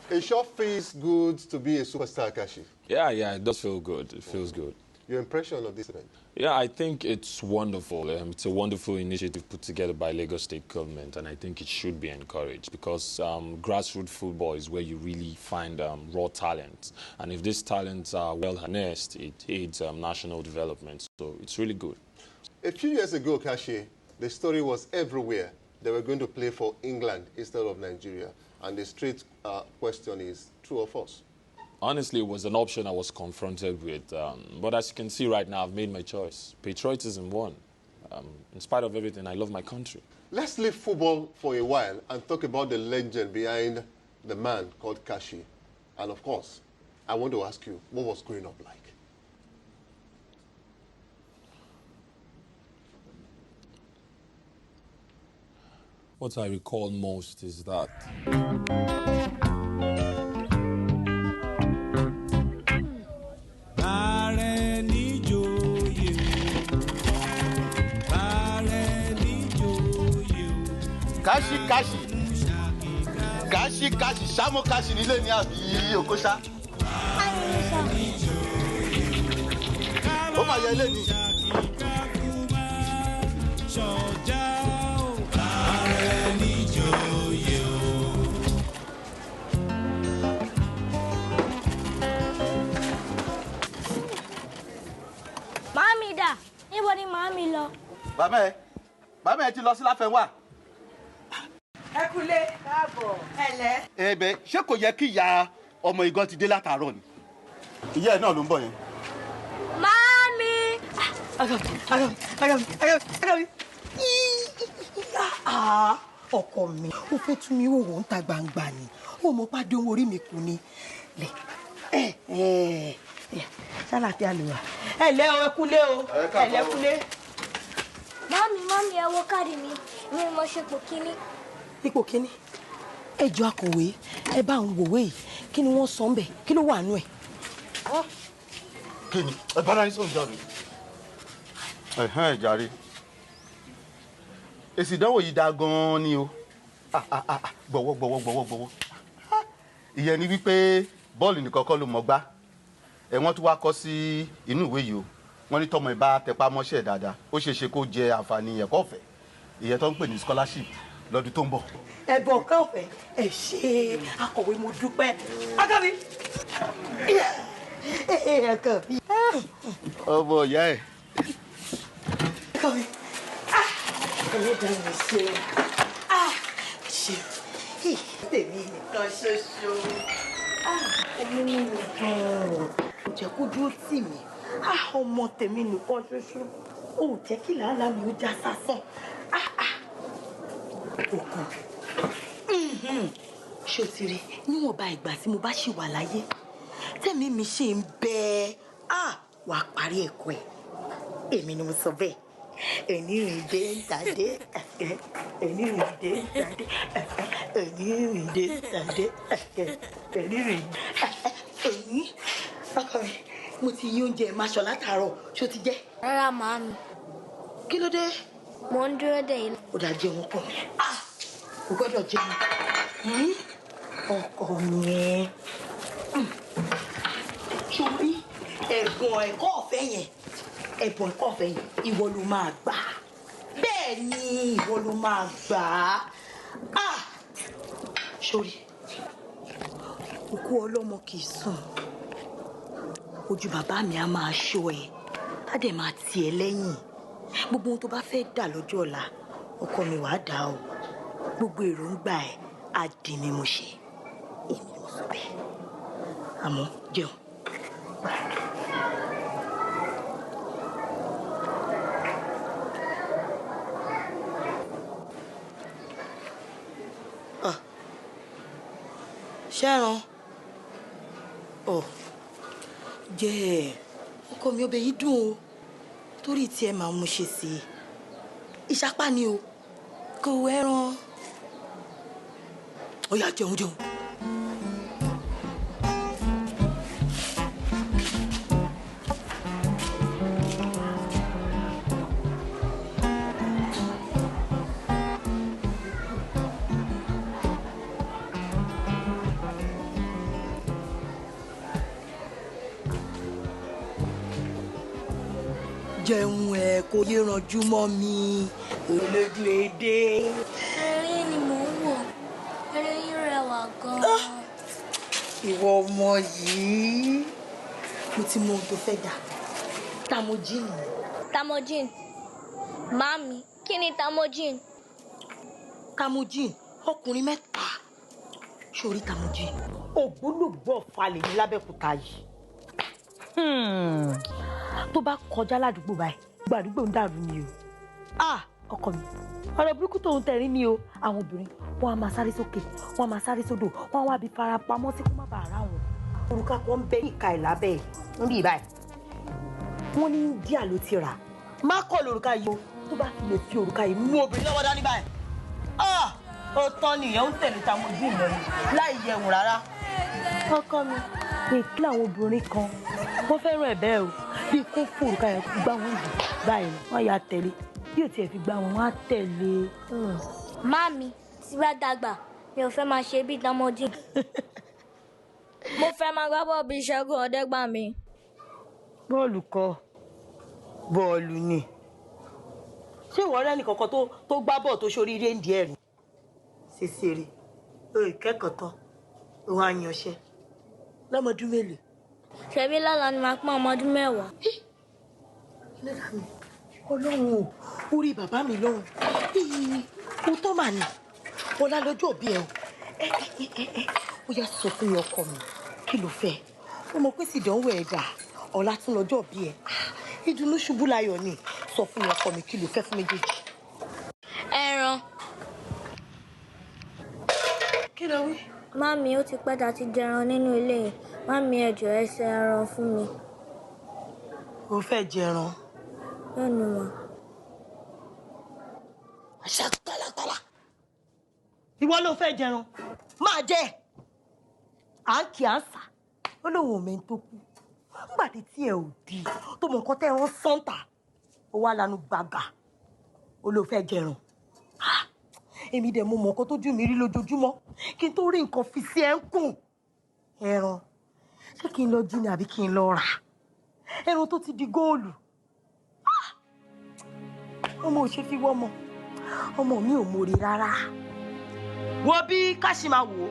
It sure feels good to be a superstar, Kashi.
Yeah, it does feel good. It feels good.
Your impression of this event?
Yeah, I think it's wonderful. It's a wonderful initiative put together by Lagos State government, and I think it should be encouraged because grassroots football is where you really find raw talent. And if these talents are well harnessed, it aids national development. So it's really good.
A few years ago, Kashi, the story was everywhere. They were going to play for England instead of Nigeria. And the straight question is, true or false?
Honestly, it was an option I was confronted with. But as you can see right now, I've made my choice. Patriotism won. In spite of everything, I love my country.
Let's leave football for a while and talk about the legend behind the man called Kashi. And of course, I want to ask you, what was growing up like?
What I recall most is that
Kashi, Samo Kashi nílé ní àbí Okosa. Ó máa yẹ ilé ni.
Màámi dà, níbo ni màámi lọ?
Bàbá ẹ ti lọ sí Láfẹnwá.
Ẹ kúlé, káàbọ̀, ẹ̀lẹ́.
Ẹ̀bẹ̀, ṣé kò yẹ kí ìyá ọmọ ìgan ti dé látàárọ̀ ni? Ìyá ẹ̀ náà ló ń bọ̀ yẹn.
Màámi!
Agami. Ọkọ mi, ó fẹ́ tún mi wò ń ta gbangba ni. Ó mọ pàdé owó orí mi kù ni. Ṣálàfíà ló wà. Ẹ̀lẹ́ o, ẹ kúlé o. Ẹ̀lẹ́ kúlé.
Màámi, ẹ wo káàdì mi. Mi mo ṣe ipò kíní.
Ipò kíní? Ẹ jọ̀ọ́ akọ̀wé, ẹ bá ń wòwe yìí. Kí ni wọ́n sọ ń bẹ̀? Kí ló wà nú ẹ̀?
Kí ni? Ẹ bá náà ní sọ̀rọ̀ jáde. Ẹ̀hẹ́n jàre. Èsì ìdánwò yìí dáa gan-an ni o. Gbọ̀wọ́. Ìyẹn ni wípé bọ́ọ̀lù nìkan kọ́ ló mọ̀ gbá. Wọ́n tún wá kọ sí inú ìwé yìí o. Wọ́n ní tọmọ ìbá tẹpá mọ́ṣẹ́ dáadáa. Ó ṣeé ṣe kó jẹ àǹfààní ẹ̀kọ́ ọ̀fẹ́. Ìyẹn tó ń pè ní scholarship lọ́dún tó ń bọ̀.
Ẹ̀bùn ọ̀kan ọ̀fẹ́ ẹ ṣé akọ̀wé mo dúpẹ́. Akọ̀wé. Akọ̀wé.
Ọmọ ìyá ẹ̀.
Akọ̀wé. Ẹlẹ́dàá mi ṣe. Ṣé tèmi nìkan ṣoṣo. Ẹni mi nìkan. Kò jẹ́ kó dúró tì mí. Ọmọ tèmi nìkan ṣoṣo. Ó jẹ́ kí làálàá mi ó já sásán. Òkun. Ṣé o ti rí níwọ̀nba ìgbà tí mo bá ṣì wà láyé tẹ̀mí mi ṣe ń bẹ wàá parí ẹ̀kọ́ ẹ̀. Èmi ni mo sọ bẹ́ẹ̀. Ẹnírìndé ń tàdé. Ẹnírìndé ń tàdé. Ẹnírìndé ń tàdé. Ẹnírìndé. Ẹ̀yìn ọkọ mi mo ti yí oúnjẹ máa ṣọ látàárọ̀ ṣé o ti jẹ?
Rárá màámi.
Kí ló dé?
Mo ń dúró dè yín.
Ó dà jẹun kọ. O gbọ́dọ̀ jẹun. Ọkọ mi. Ṣùgbọ́n ẹ̀bùn ẹ̀kọ́ ọ̀fẹ́ yẹn ìwọ ló máa gbà. Bẹ́ẹ̀ ni ìwọ ló máa gbà á. Sórí òkú ọlọ́mọ kì í sùn. Ojú bàbá mi á máa ṣọ́ ẹ. Á dẹ̀ máa tì ẹ́ lẹ́yìn. Gbogbo ohun tó bá fẹ́ dà lọ́jọ́ ọ̀la ọkọ mi wàá dà o. Gbogbo èròǹgbà ẹ̀ á di mímú ṣe. Èmi ni mo sọ bẹ́ẹ̀. Àmọ́ jẹun. Ṣẹ́ran. Jẹ́ ọkọ mi ọbẹ̀ yìí dùn o. Torí tí ẹ máa mú ṣe sí. Ìṣápá ni o. Kò ẹran. Ó yá jẹun. Jẹun ẹ kò yé ranjú mọ́ mi. Olójú èdè.
Eré ni mò ń wò. Eré yín rẹwà gan-an.
Ìwọ ọmọ yìí. Mo ti mọ ohun tó fẹ́ dà. Tamojin.
Tamojin. Màámi, kí ni Tamojin?
Tamojin, ọkùnrin mẹ́ta. Sórí Tamojin. Ògbólógbòó falẹ̀ ní lábẹ́kúta yìí. Tó bá kọjá ládùúgbò báyìí, gbàdúgbò ń dàrú ni o. Ọkọ mi, ọ̀rọ̀ burúkú tó ń tẹ̀rí ni o. Àwọn obìnrin, wọ́n á máa sáré sókè, wọ́n á máa sáré sódò, wọ́n á wá bí farapamọ́ sí kó má bàa rá wọn. Òrùka kan bẹ ní ìka ìlábẹ́ ẹ̀ ń bí báyìí. Wọ́n ní India ló ti rà. Má kọ́ lórúkà yìí o. Tó bá fi lè fi òrùka yìí mú obìnrin lọ́wọ́ dání báyìí. Ó tán nìyẹn ń tẹ̀lé Tamojin lọ ni láì yẹ̀wò rárá. Ọkọ mi, èkí làwọn obìnrin kan wọ́n fẹ́ràn ẹ̀ bẹ́ẹ̀ o. Bí kò fòrùka yẹn gbá wọn jù báyìí wọ́n yà tẹ̀lé. Bí ò tiẹ̀ fi gbá wọn, wọ́n á tẹ̀lé.
Màámi, tí bá dàgbà, mi ò fẹ́ máa ṣe bí Tamojin. Mo fẹ́ máa gbá bọ́ọ̀lù bí Ṣẹ́gun Ọ̀dẹ́gbàmí.
Bọ́ọ̀lù kọ́, bọ́ọ̀lù ni. Ṣé ìwọ rẹ́ nìkankan tó gbá bọ́ọ̀lù tó ṣoríire ń di ẹ̀rín? Ṣèṣeré, ìkẹ́kọ̀ọ́ tán, òun á yanṣẹ́. Lọ́mọdún mélòó?
Ṣebí lọ́la ni màá pọ́n ọmọ ọdún 10.
Lẹ́dàá mi, Ọlọ́run o, orí bàbá mi lọ́run. Ó tọ́ mà ní, ọ̀la lọ́jọ́ òbí ẹ o. Ó yá sọ fún mi ọkọ mi, kí ló fẹ́? Ó mọ̀ pé ìdánwò ẹ̀ dà, ọ̀la tún lọ́jọ́ òbí ẹ. Ìdùnnú ṣubú láyọ̀ ni, sọ fún mi ọkọ mi, kí ló fẹ́ fún méjèèjì?
Ẹran.
Kí ló wí?
Màámi, ó ti pẹ́ tá ti jẹran nínú ilé yìí. Màámi, ẹ jọ̀ọ́ ẹ ṣe ẹran fún mi.
Ó fẹ́ jẹran?
Bẹ́ẹ̀ni mà.
Àṣà tálátálá. Ìwọ ló fẹ́ jẹran? Máa jẹ. À ń kí à ń sà. Ó lóun ò mẹ́ni tó kú. Nígbà tí ẹ ò di tó mọ nǹkan tẹ́ ẹran sọ́ńtà. Ó wá lanu gbàgà. Ó ló fẹ́ jẹran. Èmi dẹ̀ mo mọ nǹkan tójú mi rí lójoojúmọ́. Kí n tó rí nǹkan fi sí ẹ ń kùn. Ẹran. Ṣé kí n lọ jí ni àbí kí n lọ rà? Ẹran tó ti di góòlù. Ọmọ ò ṣe fi wọ́mọ. Ọmọ mi ò mòrè rárá. Wo bí Kashimawo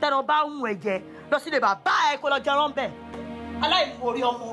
tẹran bá ń ẹ̀jẹ̀ lọ sílé bàbá ẹ kó lọ jẹran bẹ̀. Aláìmoore ọmọ.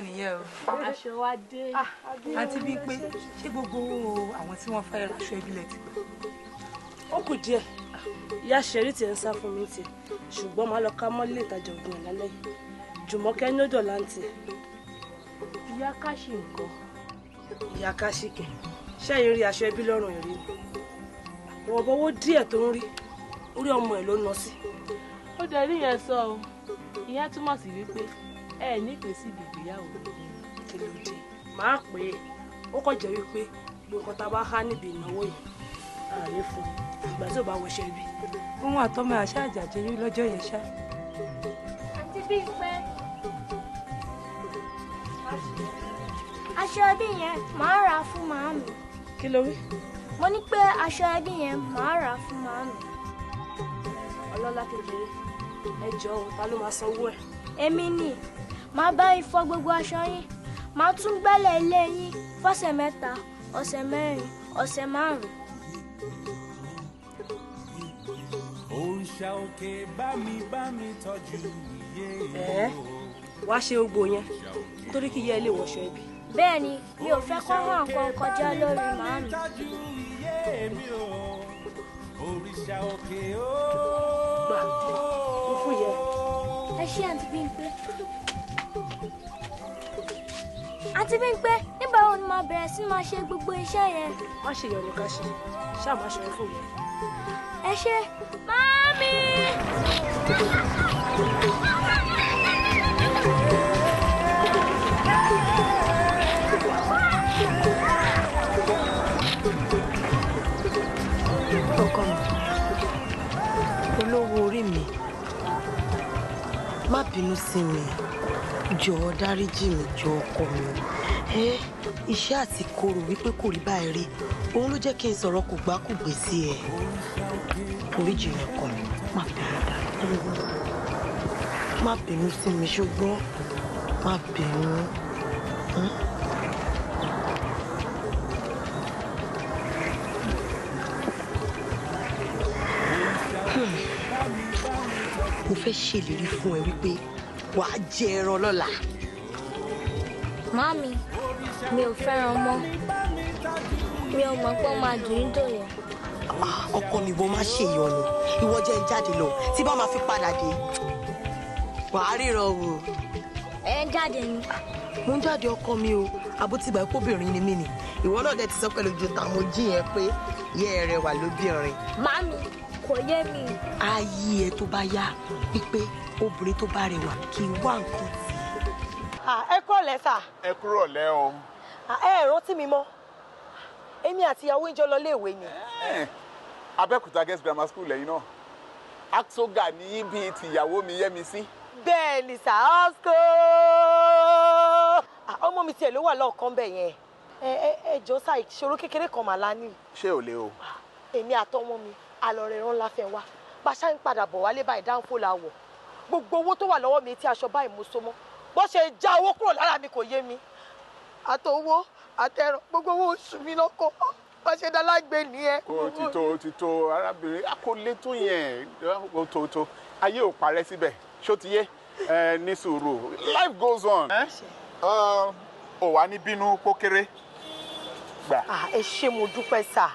Nìyẹn o.
Aṣọ wa dé.
Àti bíi pé ṣé gbogbo àwọn tí wọ́n fẹ́ aṣọ ìbílẹ̀ ti gbé?
Ó kù díẹ̀. Ìyá Ṣẹ̀rí ti ń sá fún mi tì. Ṣùgbọ́n màá lọ ká mọ́lé ìtajà ògùn ẹ̀ lálẹ́ yìí. Jùmọ̀kẹ́ ní òdò láǹtì.
Ìyá Káṣí nǹkan.
Ìyá Káṣí kẹ̀. Ṣẹ́yìn rí aṣọ ẹbí lọ́rùn ẹ̀rí. Wọ́n bọ́wọ́ díẹ̀ tó ń rí. Orí ọmọ ẹ̀ ló ń lọ sí.
Ó dẹ̀ rí yẹn sọ o. Ìyẹn túmọ̀ sí wípé ẹ nífẹ̀ẹ́ sí ìgbéyàwó
kí ló dé máa pè é ó kàn jẹ́ wípé nǹkan tá a bá há níbi ìnáwó yìí
ààyè fún ìgbà tí ò bá wọṣẹ́ ibi òun àtọmọ àṣà àjàjẹrí lọ́jọ́ yẹn ṣá.
àǹtí Bímpé aṣọ ẹbí yẹn màá rà á fún màámi.
kí ló wí.
mo ní pé aṣọ ẹbí yẹn màá rà á fún màámi.
ọlọ́lá kékeré ẹ jọ̀ọ́ ta ló máa sanwó ẹ̀.
èmi ni màá bá yín fọ gbogbo aṣọ yín màá tún gbálẹ̀ ilé yín fọ́sẹ̀ 3 ọ̀sẹ̀ 4 ọ̀sẹ̀ 5.
òòṣà òkè bá mi tọ́jú iye.
wá ṣe gbogbo yẹn nítorí kí ìyá ẹ lè wọṣọ ẹbí.
bẹ́ẹ̀ ni mi ò fẹ́ kó hàn kan kọjá lórí màámi.
òrìṣà òkè ó.
gbà ó fún yẹ.
ẹ ṣé àǹtí Bímpé. àǹtí Bímpé nígbà wo ni màá bẹ̀rẹ̀ sí máa ṣe gbogbo iṣẹ́ yẹn.
má ṣe yọnu ká ṣe ṣáà má ṣe fún yẹ.
ẹ ṣé màámi.
ọkọ mi olówó orí mi má bínú sí mi jọ̀ọ́ dáríjì mi jọ̀ọ́ ọkọ mi iṣẹ́ àti korò wípé kò rí báyìí rí òun ló jẹ́ kí n sọ̀rọ̀ kò gbá kò gbé sí ẹ oríjì mi ọkọ mi má bínú dáríjì má bínú sí mi ṣùgbọ́n má bínú. mo fẹ́ ṣèlérí fún ẹ wípé wàá jẹ ẹran lọ́la.
Màámi, mi ò fẹ́ràn mọ́. Mi ò mọ̀ pé ó máa dùn ún dòyẹ.
ọkọ mi bó má ṣe yọ ni ìwọ jẹ́ ń jáde lọ tí bá máa fi padà dé wàá ríran wò.
ẹ ń jáde ni.
mo ń jáde ọkọ mi o àbótìgbà ìkóbìnrin ni mí ni ìwọ náà dẹ̀ ti sọ pẹ̀lú ju tàmójì yẹn pé yẹ́ rẹ wà lóbìnrin.
Màámi kò yé mi.
ayé ẹ tó bá yá wípé obìnrin tó bá rẹwà kì í wá nǹkan tí.
ẹ kúrò lẹ́sà.
ẹ kúrò lẹ́ o.
ẹ rántí mi mọ́ èmi àti ìyàwó ìjọ lọ léèwé ni.
Abẹ́òkúta Girls Grammar School lẹ́yìn náà actoga ní bíi tìyàwó mi yẹ́ mi sí.
bẹ́ẹ̀ ni sà ọ́sùkò ọmọ mi tiẹ̀ ló wà lọ́ọ̀kan bẹ̀ yẹn ẹ jọ sá ìṣòro kékeré kan mà lání.
ṣé ò lè o.
èmi àtọmọ mi àlọ́rẹ̀ rán láfẹ́ wa bá ṣá ń padà bọ̀ wálé báyìí dáńfó la wọ̀ gbogbo owó tó wà lọ́wọ́ mi tí aṣọ báyìí mo so mọ́ bó ṣe já owó kúrò lára mi kò yé mi àtọwọ́ àtẹrọ gbogbo owó oṣù mi lọ́kọ́ bá ṣe dá lágbè nìyẹn.
ó ti tó arábìnrin akólé tó yẹn ó tó ayé ò parẹ́ síbẹ̀ ṣó ti yé ní sùúrù life goes on. ò wá ní bínú pókéré gbà.
ẹ ṣé mo dúpẹ́ sà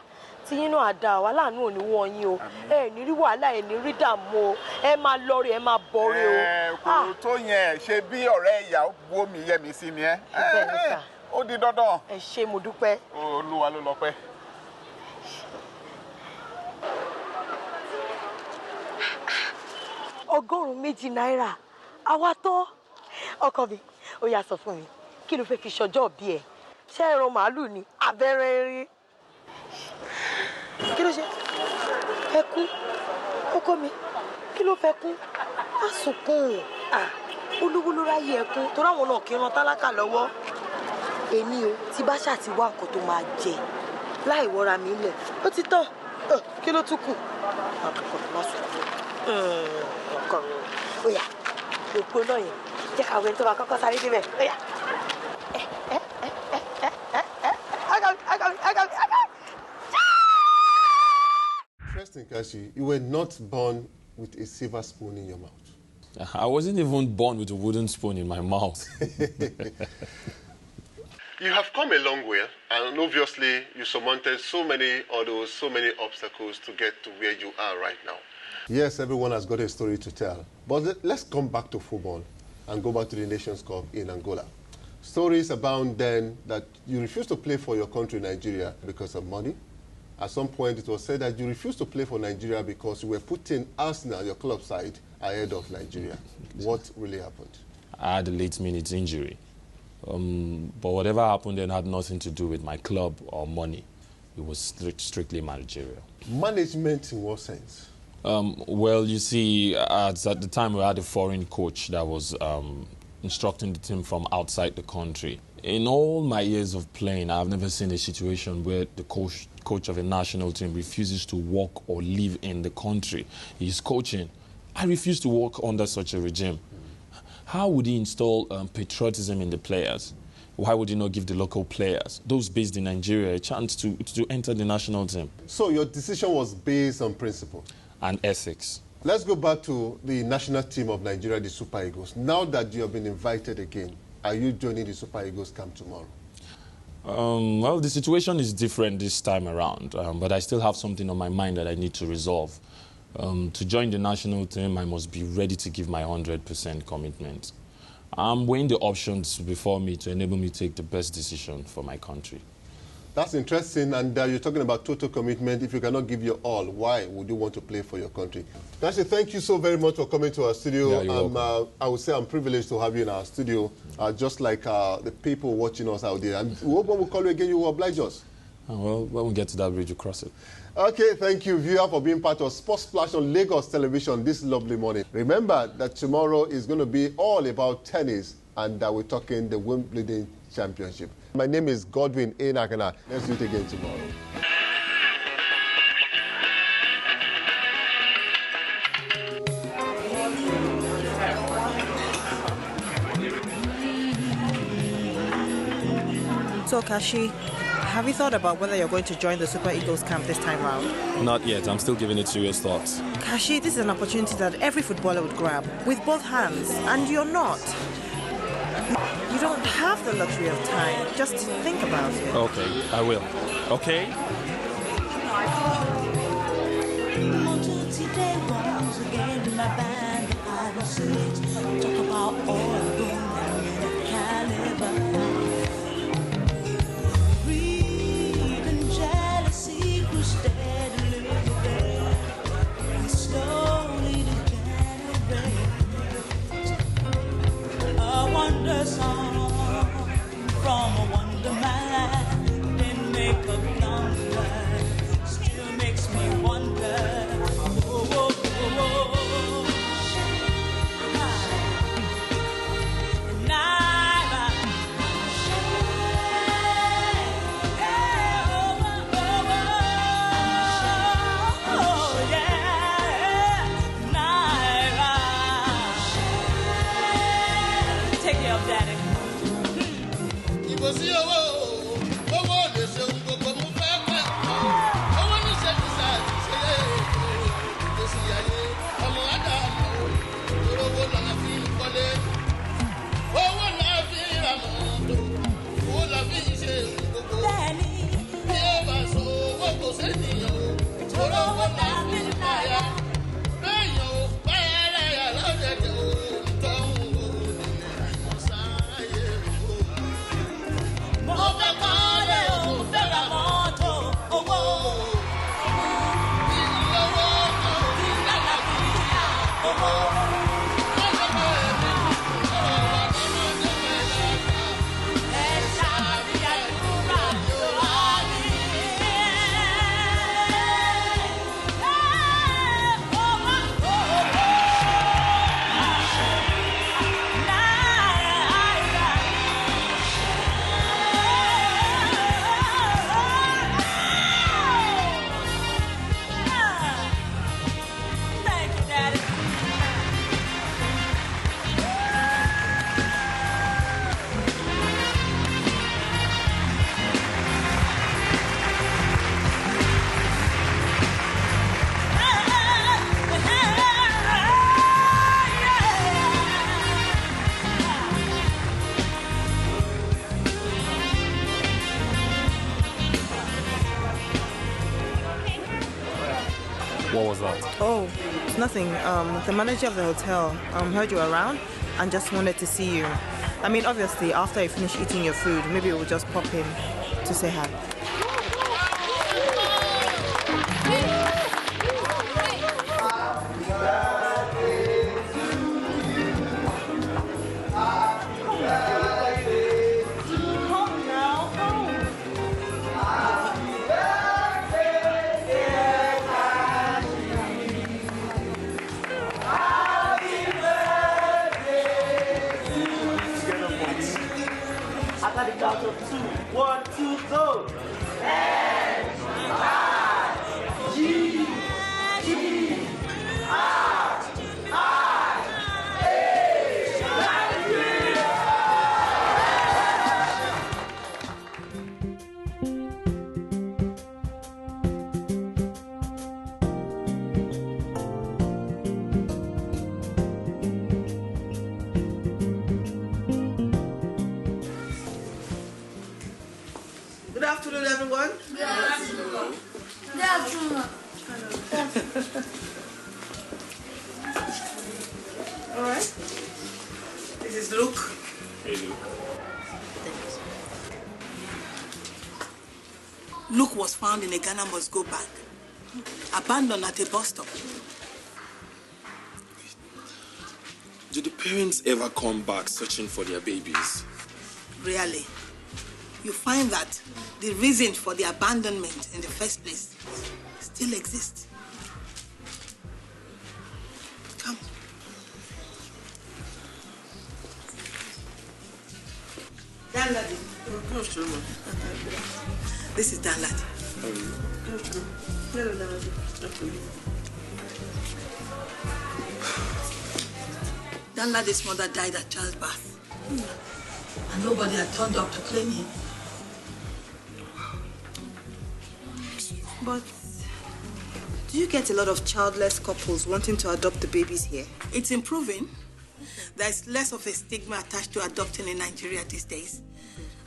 tí yín náà àdá wa láàánú ò ní wọ́n yín o ẹ ní rí wàhálà ẹ ní rí dààmú o ẹ máa lọrí ẹ máa bọrí o.
kò tó yẹn ṣe bí ọ̀rẹ́ ìyá wo mi yẹ mi sí ni ẹ. ó di dandan.
ẹ ṣé mo dúpẹ́.
Olúwa ló lọ́pẹ́.
$100 náírà àwa tó ọkọ mi ó yá sọ fún mi kí ló fẹ́ fi ṣọjọ́ bí ẹ ṣé ẹran màálù ni abẹ́rẹ́ erin kí ló ṣe ẹ kú ọkọ mi kí ló fẹ́ kú á sunkún olówó ló ráyè ẹkún torí àwọn náà kí n ran tálákà lọ́wọ́ èmi o tí bá ṣàti wá nǹkan tó máa jẹ láì wọra mi lẹ̀ ó ti tán kí ló tún kù ọkọ mi má sunkún ọkọ mi ó yá òpó náà yẹn jẹ́ káwé tó máa kọ́kọ́ sáré débẹ̀ ó yá.
Interesting, Kashi. You were not born with a silver spoon in your mouth.
I wasn't even born with a wooden spoon in my mouth.
You have come a long way, and obviously you surmounted so many hurdles, so many obstacles to get to where you are right now. Yes, everyone has got a story to tell. But let's come back to football and go back to the Nations Cup in Angola. Stories abound then that you refused to play for your country, Nigeria, because of money. At some point, it was said that you refused to play for Nigeria because you were putting Arsenal, your club side, ahead of Nigeria. What really happened?
I had a late-minute injury. But whatever happened then had nothing to do with my club or money. It was strictly managerial.
Management in what sense?
Well, you see, at the time we had a foreign coach that was instructing the team from outside the country. In all my years of playing, I've never seen a situation where the coach of a national team refuses to work or live in the country he's coaching. I refuse to work under such a regime. How would he install patriotism in the players? Why would he not give the local players, those based in Nigeria, a chance to enter the national team?
So your decision was based on principle?
And ethics.
Let's go back to the national team of Nigeria, the Super Eagles. Now that you have been invited again, are you joining the Super Eagles camp tomorrow?
Well, the situation is different this time around, but I still have something on my mind that I need to resolve. To join the national team, I must be ready to give my 100% commitment. I'm weighing the options before me to enable me to take the best decision for my country.
That's interesting, and you're talking about total commitment. If you cannot give your all, why would you want to play for your country? Kashi, thank you so very much for coming to our studio.
Yeah,
I would say I'm privileged to have you in our studio, just like the people watching us out there. And when we call you again, you will oblige us.
Well, when we get to that bridge, you cross it.
Okay, thank you, viewer, for being part of Sports Splash on Lagos Television this lovely morning. Remember that tomorrow is going to be all about tennis, and we're talking the Wimbledon Championship. My name is Godwin Enakana. Let's do it again tomorrow.
So, Kashi, have you thought about whether you're going to join the Super Eagles camp this time round?
Not yet. I'm still giving it serious thought.
Kashi, this is an opportunity that every footballer would grab with both hands, and you're not. You don't have the luxury of time. Just think about it.
Okay, I will. Okay?
From a wonderland, then make a blunder, still makes me wonder. Oh, oh, oh, oh. Take care of Daddy.
What was that?
Oh, it's nothing. The manager of the hotel heard you around and just wanted to see you. I mean, obviously, after you finish eating your food, maybe we'll just pop in to say hi.
After the count of 2. 1, 2, go. G, G, R, I, A, Nigeria.
Good afternoon, everyone.
Good afternoon. Good afternoon.
All right. This is Luke.
Hey, Luke.
Luke was found in a Ghana must-go bag, abandoned at a bus stop.
Do the parents ever come back searching for their babies?
Really, you find that the reason for the abandonment in the first place still exists. Come. Dan Ladi. This is Dan Ladi. Hello, Dan Ladi. Dan Ladi's mother died at childbirth. And nobody had turned up to claim him.
But do you get a lot of childless couples wanting to adopt the babies here?
It's improving. There's less of a stigma attached to adopting in Nigeria these days.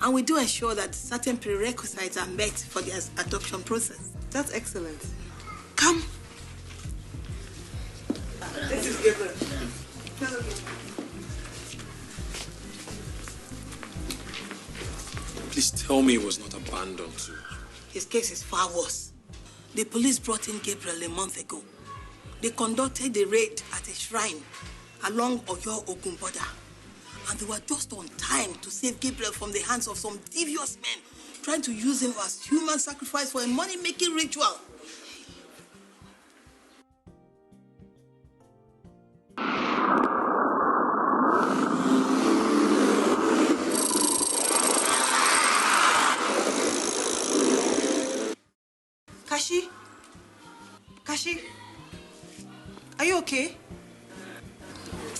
And we do ensure that certain prerequisites are met for the adoption process.
That's excellent.
Come.
This is Gabriel.
Please tell me he was not abandoned too.
His case is far worse. The police brought in Gabriel a month ago. They conducted a raid at a shrine along Oyo-Ogun border. And they were just on time to save Gabriel from the hands of some devious men trying to use him as human sacrifice for a money-making ritual. Kashi? Kashi? Are you okay?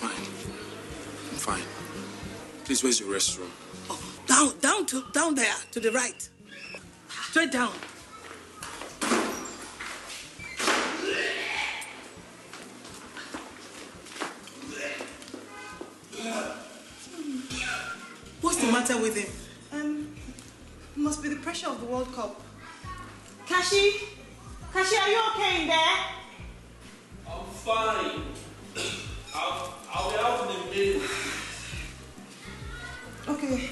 I'm fine. Please, where's your restroom?
Oh, down there, to the right. Straight down. What's the matter with him?
Must be the pressure of the World Cup.
Kashi? Kashi, are you okay in there?
I'm fine. I'll be out in a minute.
Okay.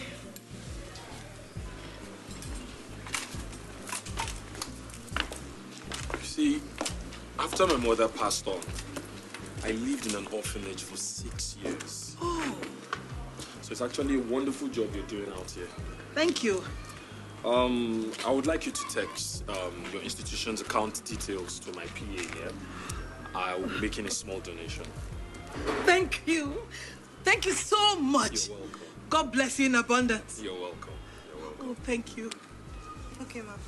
See, after my mother passed on, I lived in an orphanage for 6 years.
Oh.
So it's actually a wonderful job you're doing out here.
Thank you.
I would like you to text your institution's account details to my PA here. I will be making a small donation.
Thank you. Thank you so much.
You're welcome.
God bless you in abundance.
You're welcome. You're welcome.
Oh, thank you.
Okay, ma'am.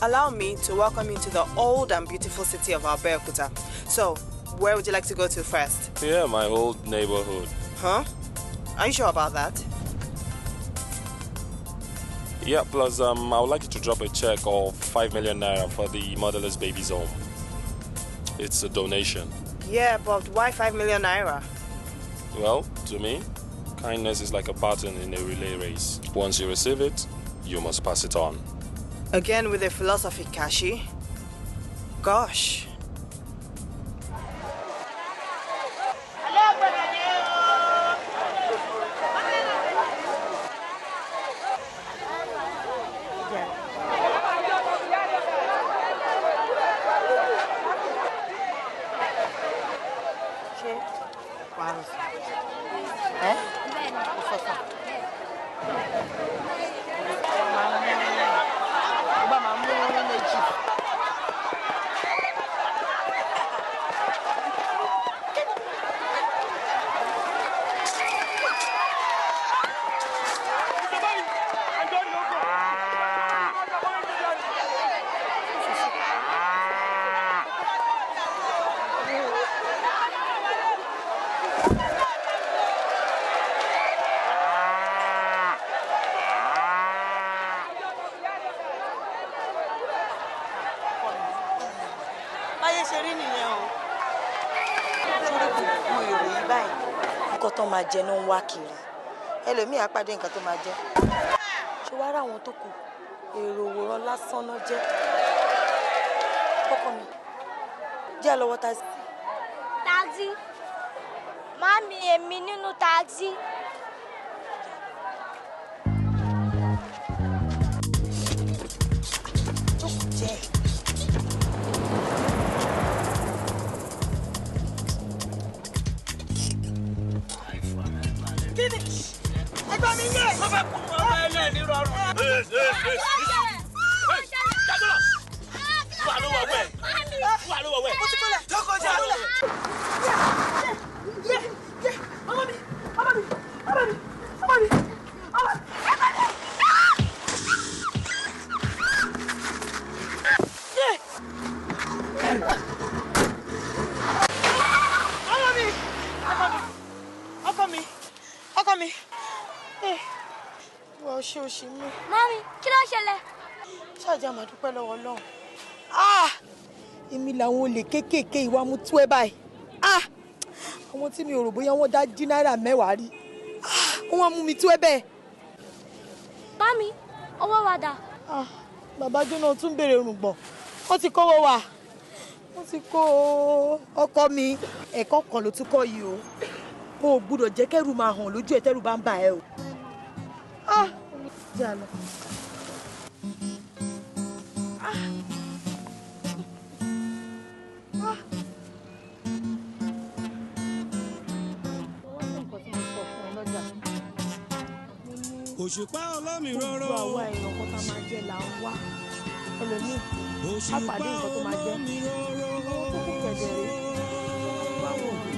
Allow me to welcome you to the old and beautiful city of Abeokuta. So, where would you like to go to first?
Yeah, my old neighborhood.
Huh? Are you sure about that?
Yeah, plus I would like you to drop a check of 5 million naira for the motherless baby's home. It's a donation.
Yeah, but why 5 million naira?
Well, to me, kindness is like a baton in a relay race. Once you receive it, you must pass it on.
Again with the philosophy, Kashi. Gosh. báyé ṣe rí nìyẹn o. Sórí gbogbo èrò yìí báyìí. Nǹkan tó máa jẹ ló ń wá kiri. Ẹlòmíì á pàdé nǹkan tó máa jẹ. Ṣé wàá rà àwọn tó kù? Èrò òwòrán lásán náà jẹ́. Kọ́kọ́ mi, jẹ́ lọ́wọ́ taxi.
Taxi? Màámi, èmi nínú taxi. Mami, kí ló ṣẹlẹ̀?
Ṣáàjà máa dúpẹ́ lọ́wọ́ Ọlọ́run. Èmi làwọn olè kéékèèké ìwà mú tú ẹ báyìí. Àwọn tí mi ò rò bóyá wọ́n dá jí náírà 10 rí. Wọ́n mú mi tú ẹ bẹ́ẹ̀.
Mami, owó wa dà.
Bàbá Jóná tún béèrè rùngbọ̀n. Wọ́n ti kówó wa. Wọ́n ti kó ọkọ mi. Ẹ̀kọ́ kan ló tún kọ́ yìí o. O ò gbúdọ̀ jẹ́ kẹ́rù máa hàn lójú ẹ̀ tẹ́rù bá ń bà ẹ́ o. Jẹ́ àlọ́.
Òṣùpá olómi róró.
Gbogbo àwa èèyàn kan tá máa jẹ là ń wá. Ẹlòmíì á pàdé nǹkan tó máa jẹ. Kókó kẹ̀dẹ̀ rèé. Báwo ni?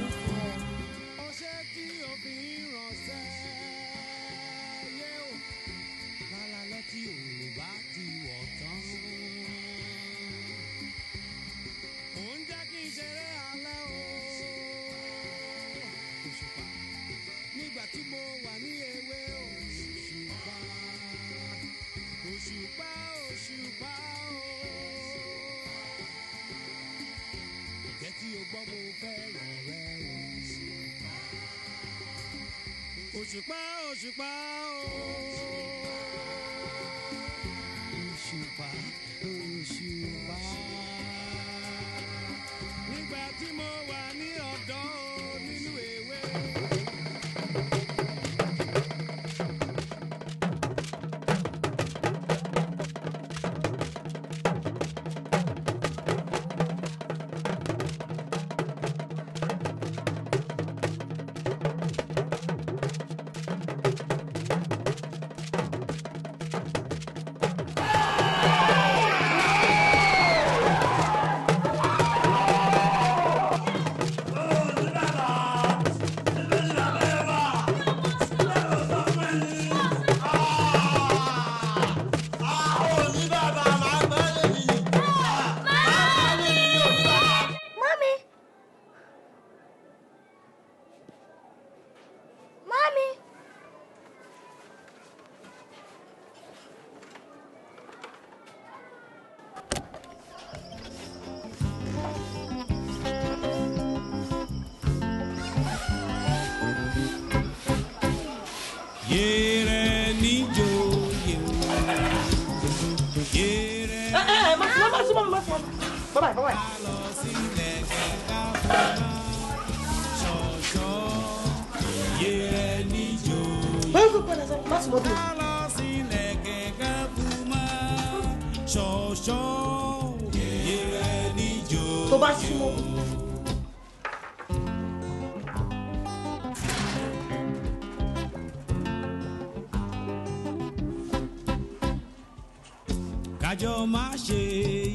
Òṣùpá òṣùpá òṣùpá òṣùpá nígbà tí mo wà ní ọ̀dọ́ nínú èwe.
Bye-bye. Tó bá súnmọ́.
Kájọ má ṣe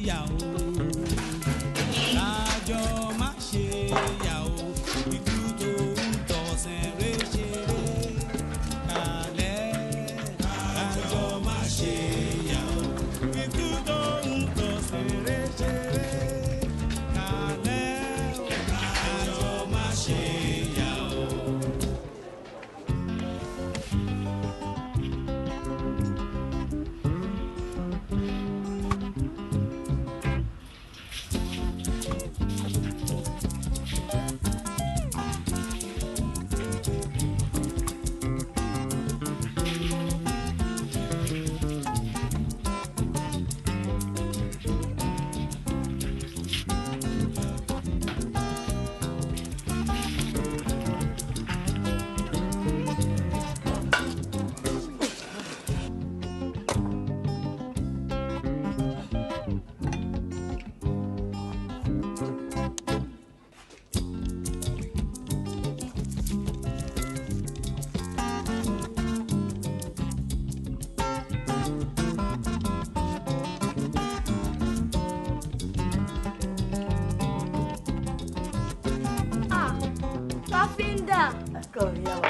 yà ó. Kájọ má ṣe yà ó. Ikú tó ń tọ̀sẹ̀ rẹ̀ ṣeré kalẹ̀. Kájọ má ṣe yà ó. Ikú tó ń tọ̀sẹ̀ rẹ̀ ṣeré kalẹ̀. Kájọ má ṣe yà ó.
Ọkọ mi yá wa.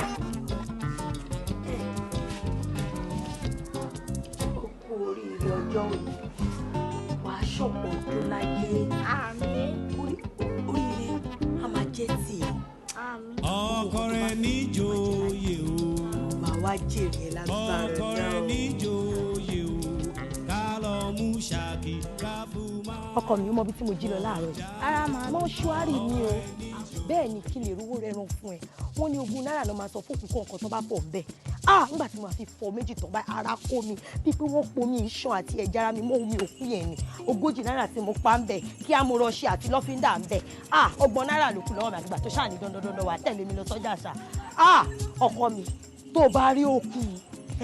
Ó kú oríire ọjọ́ òní. Wàá ṣọ̀pọ̀ ọdún láyé. Àmín. Oríire a máa jẹ́ tì í. Àmín.
Ọkọ rẹ̀ níjòyè o.
Màá wá jèrè ẹ lágbára náà.
Ọkọ rẹ̀ níjòyè o. Ká lọ mú ṣáàkì ká fún máa.
Ọkọ mi mọ bí tí mo jí lọ láàárọ̀ yìí. Ara màá mọ́ṣúárì ni o. Bẹ́ẹ̀ ni kí lè rówó rẹran fún ẹ. Wọ́n ní ogún náírà ló máa sọ fókùn kọ̀ọ̀kan tó bá pọ̀ ń bẹ̀. Nígbà tí mo fi fọ méjì tán báyìí ara kó mi bíi pé wọ́n po mi iṣan àti ẹ̀jẹ̀ ara mi mọ́ omi òkú yẹn ni 40 náírà tí mo pa ń bẹ̀ kí á mo rọṣẹ àti lọ́fíńdà ń bẹ̀ 30 náírà ló kù lọ́wọ́ mi àgbà tó ṣáà ní dandandandan wà tẹ̀lé mi lọ sọ́jà ṣá ọkọ mi tó bá rí òkú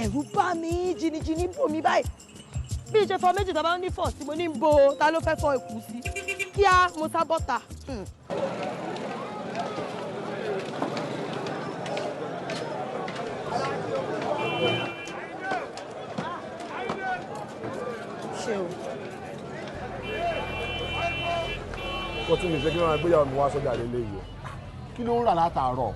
ẹ̀rù bá mi jìnnìjìnnì bò mí báyìí bí ìṣe fọ méjì tàbá ní fọ tí mo ní bo ta ló fẹ́ fọ èkú sí kíá mo sá bọ́ta. ṣe o.
kó tún mi ṣe kí wọ́n máa gbéyàwó mi wá sọ́jà lélẹ́yìí kí ló ń rà látàárọ̀.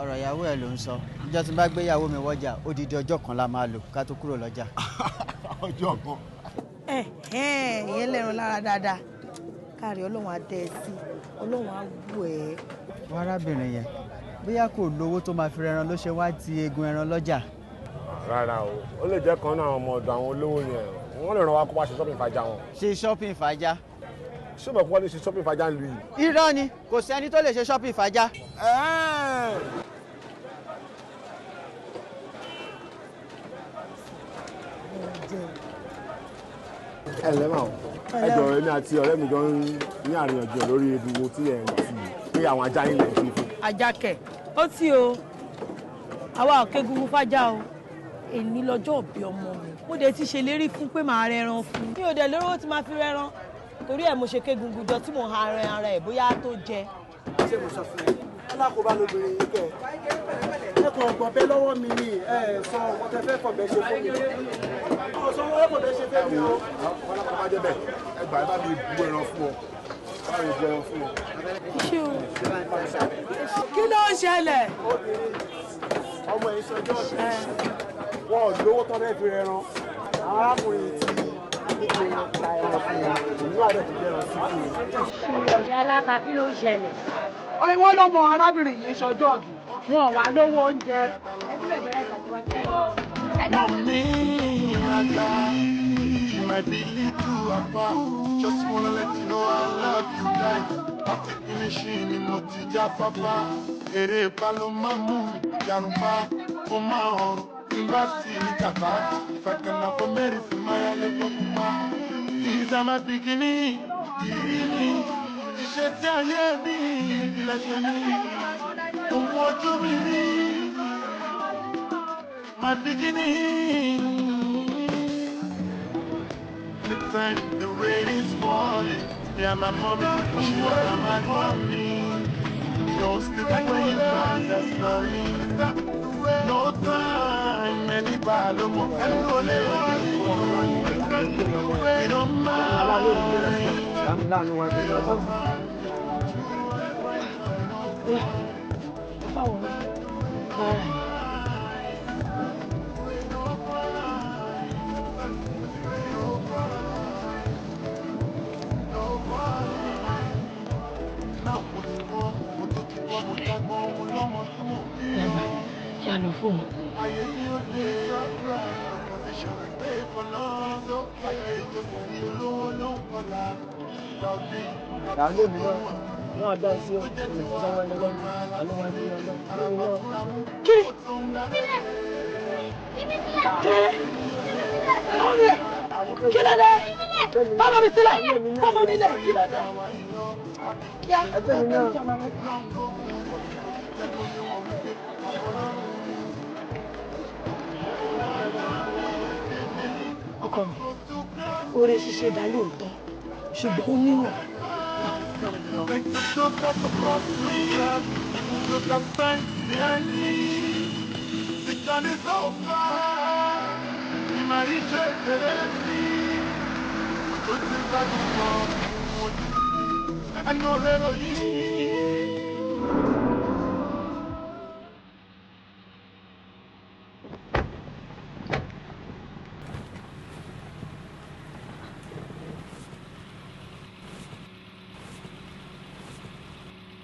ọ̀rọ̀ ìyàwó ẹ̀ ló ń sọ ìjọ tí n bá gbéyàwó mi wọ́jà odidi ọjọ́ kan la máa lò ká tó kúrò lọ́jà.
ọjọ́ kan.
ìyẹn lẹ́rùn lára dáadáa káàrí ọlọ́run á dẹ́ ẹ sí ọlọ́run á wù ẹ́.
arábìnrin yẹn bóyá kò lówó tó máa fi rẹran ló ṣe wá ti eegun ẹran lọ́jà.
rárá o ó lè jẹ́ kan náà àwọn ọmọ ọ̀dọ̀ àwọn olówó yẹn wọ́n lè ràn wá kó wá ṣe shopping fàájà wọn.
ṣe shopping fàájà.
ṣé o mọ̀ pé wọ́n lè ṣe shopping fàájà ń lu yìí.
irọ́ ni kò sẹ́ni tó lè ṣe shopping fàájà.
ẹ ǹlẹ́ máa ẹ jọ̀rọ̀ èmi àti ọ̀rẹ́ mi gan ní àríyànjiyàn lórí egungun tí ẹ̀ ń tì pé àwọn ajá yín lè fi fún.
ajá kẹ ó tí o àwa ò kégungun fájá o èní lọ́jọ́ òbí ọmọ mi mo dé ti ṣèlérí fún pé màá rẹran fún mi ò dẹ̀ lóró tí máa fi rẹran torí ẹ̀ mo ṣe kégungun jọ tí mo ha ara ẹ̀ bóyá tó jẹ.
ṣé mo sọ fún ẹ alákòóbá lóbìnrin yìí kẹ ẹ kàn ọgbọ̀n bẹ́ẹ̀ lọ́wọ́ mi ni ẹ sọ ọmọ tẹ fẹ́ fọ̀bẹ ṣe fún mi ọ sọ wọn fọ̀bẹ ṣe fẹ́ mi o.
ọlọ́pàá bá jẹ́ bẹ́ẹ̀ ẹ gbà ẹ bá mi bu ẹran fún ọ bá mi bu ẹran fún ọ.
kí ló ń ṣẹlẹ̀.
ọmọ yìí ṣọjọ́ wọn ò lówó tọ́ bẹ́ẹ̀ fi rẹran àwọn arákùnrin ti nípa ta ẹran fún mi ìlú àdé ti jẹran sí fún mi.
ọ̀gá aláka kí ló ń ṣẹlẹ̀.
ọ̀rẹ́ wọn lọ́mọ arábìnrin yìí ṣọjọ́ ọ̀dùn wọn wà lówó oúnjẹ.
Mommy, you might be little apart. Just wanna let you know I love you, guys. After finishing in Motija Papa, Ere Paloma Mumi, Yanuba, Omahon, Invasi, Kata, if I can have a medicine, my Alepoma. These are my beginning, je t'aime, my beginning. The time the rain is falling, yeah, my mommy, she was my mommy. Don't sleep when you find that story. No time, anybody won't go there. We don't
Yàlọ fún un.
Ìyáálé mi náà wọ́n dá sí olùsọ́wọ́ ẹni lọ́wọ́ àánú wọn ní ọlọ́run.
Kiri. Kí ló dé? Bàbá mi sílẹ̀. Bàbá mi lẹ̀. Kí ló dé? Kíá. Ẹgbẹ́ mi náà. Ọkọ mi, oore ṣíṣe dá lóòótọ́, ṣùgbọ́n ó níwọ̀n.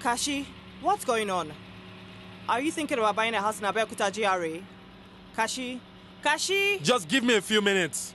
Kashi, what's going on? Are you thinking about buying a house in Abeokuta GRA? Kashi? Kashi?
Just give me a few minutes.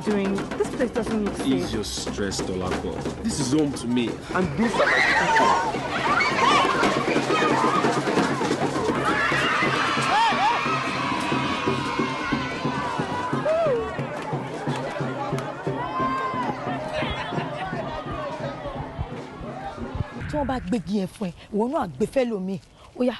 Doing? This place doesn't look safe.
Ease your stress, Dolako. This is home to me, and these are my people.
Tí wọ́n bá gbégi ẹ̀ fún ẹ, ìwọ náà gbé fẹ́ lómi. Ó yá,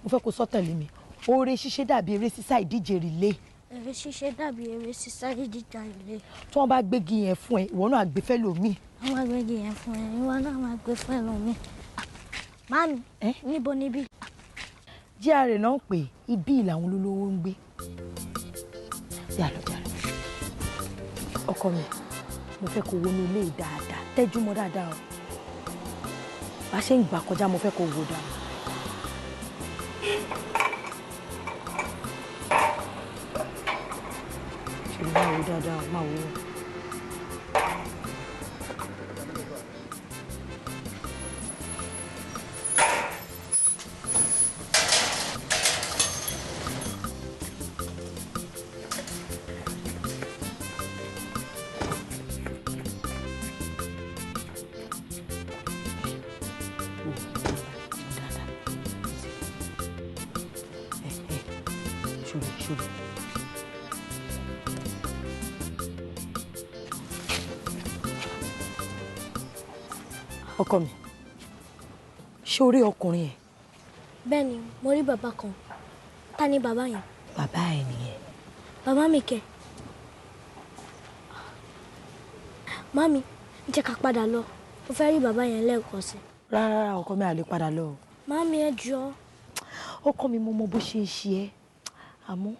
mo fẹ́ kó sọ tẹ̀lé mi. Oore ṣíṣe dàbí eré sísá ìdíje rìlé.
Eré ṣíṣe dàbí eré sísá ìdíje rìlé.
Tí wọ́n bá gbégi yẹn fún ẹ, ìwọ náà gbé fẹ́ lómi.
Wọ́n bá gbégi yẹn fún ẹ, ìwọ náà máa gbé fẹ́ lómi. Màámi, níbo níbí?
GRA náà ń pè ibi làwọn olólówó ń gbé. Yàrá. Ọkọ mi, mo fẹ́ kó wọnú ilé dáadáa, tẹ́jú mọ́ dáadáa o. Bá ṣe ń gbà kọjá, mo fẹ́ kó wò dáadáa. Máa wò dáadáa, máa wò. Ṣòro. Ọkọ mi, ṣé o rí ọkùnrin ẹ̀?
Bẹ́ẹ̀ni, mo rí bàbá kan. Ta ni bàbá yẹn?
Bàbá ẹ̀ nìyẹn.
Bàbá mi kẹ̀. Màámi, jẹ́ ká padà lọ. Mo fẹ́ rí bàbá yẹn lẹ́ẹ̀kan sí.
Rárá, ọkọ mi à lè padà lọ.
Màámi, ẹ jọ̀ọ́.
Ọkọ mi, mo mọ bó ṣe ń ṣe ẹ́. Àmọ́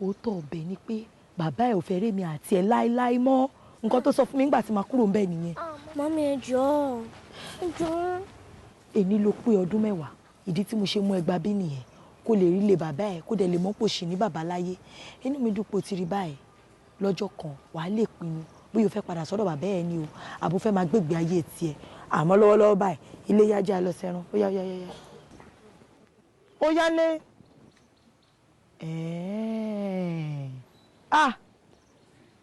òótọ́ ọbẹ̀ ni pé bàbá ẹ̀ ò fẹ́ rí mi àti ẹ̀ láéláé mọ́. Nǹkan tó sọ fún mi nígbà tí màá kúrò ń bẹ̀ nìyẹn.
Màámi, ẹ jọ̀ọ́. Ẹ jọ̀ọ́.
Èní ló pé ọdún 10. Ìdí tí mo ṣe mú ẹgbàá bí nìyẹn. Kó lè rí ilé bàbá ẹ̀, kó dẹ̀ lè mọ̀ pò ṣì ní bàbá láyé. Inú mi dúpọ̀ ti rí báyìí. Lọ́jọ́ kan wàá lè pinnu bóyá o fẹ́ padà sọ́dọ̀ bàbá ẹ̀ ni o, àbò fẹ́ máa gbégbé ayé tiẹ̀. Àmọ́ lọ́wọ́lọ́wọ́ báyìí ilé yá jẹ́ lọ sẹ́ran. Ó yá. Ó yá lé.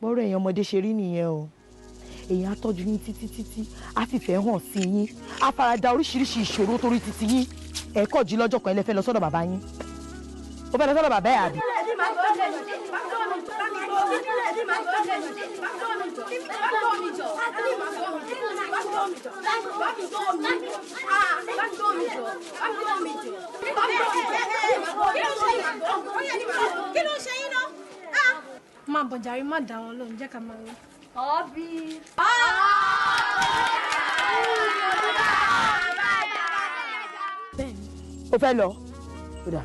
Bọ́rọ̀ èèyàn ọmọdé ṣe rí nìyẹn o. Èèyàn á tọ́jú yín títí á sì fẹ́ hàn sí yín. Á farada oríṣiríṣi ìṣòro torí títí yín. Ẹ kọ̀ jí lọ́jọ́ kan ẹ lè fẹ́ lọ sọ́dọ̀ bàbá yín. ó fẹ́ lọ sọ́dọ̀ bàbá ẹ̀ àbí.
Kí ló ṣe yín náà? Má bọ̀ jàre, má dá wọn lóhùn, jẹ́ ká máa lọ. Ọ̀bí.
Bẹ́ẹ̀ni. Ó fẹ́ lọ. Ó dà.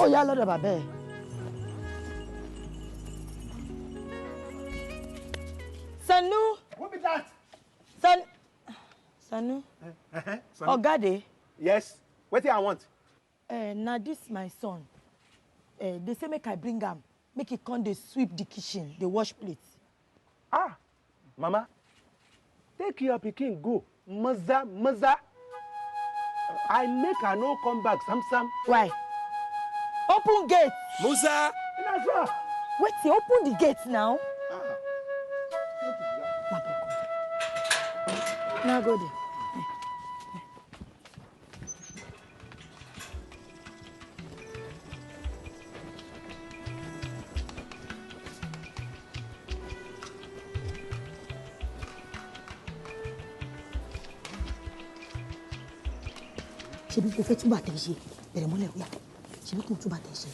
Ó yá lọ́dọ̀ bàbá ẹ̀. Sanu.
Who be that?
Sanu. Ogade.
Yes. Wetin I want?
Na this my son. They say make I bring am, make he come dey sweep the kitchen, dey wash plates.
Ah, Mama, take your pikin go. Maza. I make her no come back, Sam.
Why? Open gate.
Musa.
Wait, open the gate now. Now go there. Ṣebí kò fẹ́ túbà tẹ̀ ṣe bẹ̀rẹ̀ mọ́lẹ̀ wíyà ṣebí kò túbà tẹ̀ ṣe.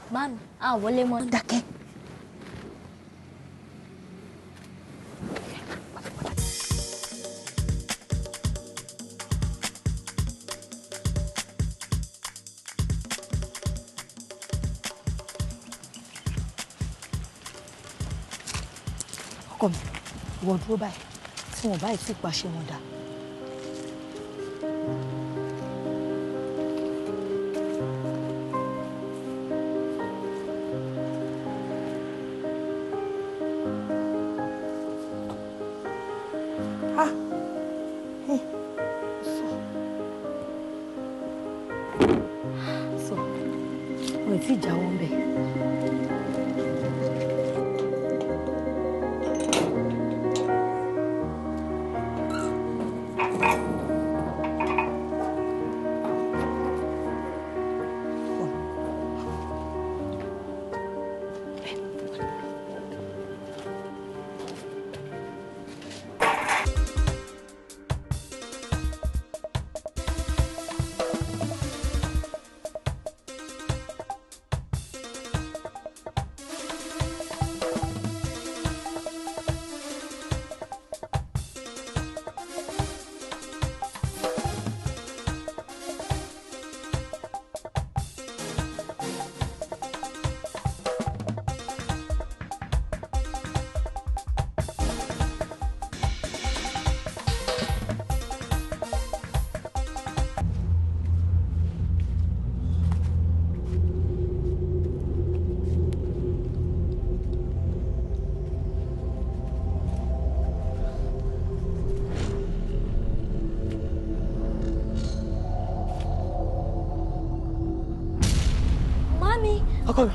Mami, wọlé mọ́.
Dákẹ́. Ọkọ mi, ìwọ dúró báyìí tí wọn báyìí sì pàṣẹ wọn dà. Tí ìjà wọn bẹ̀. Ọkọ mi.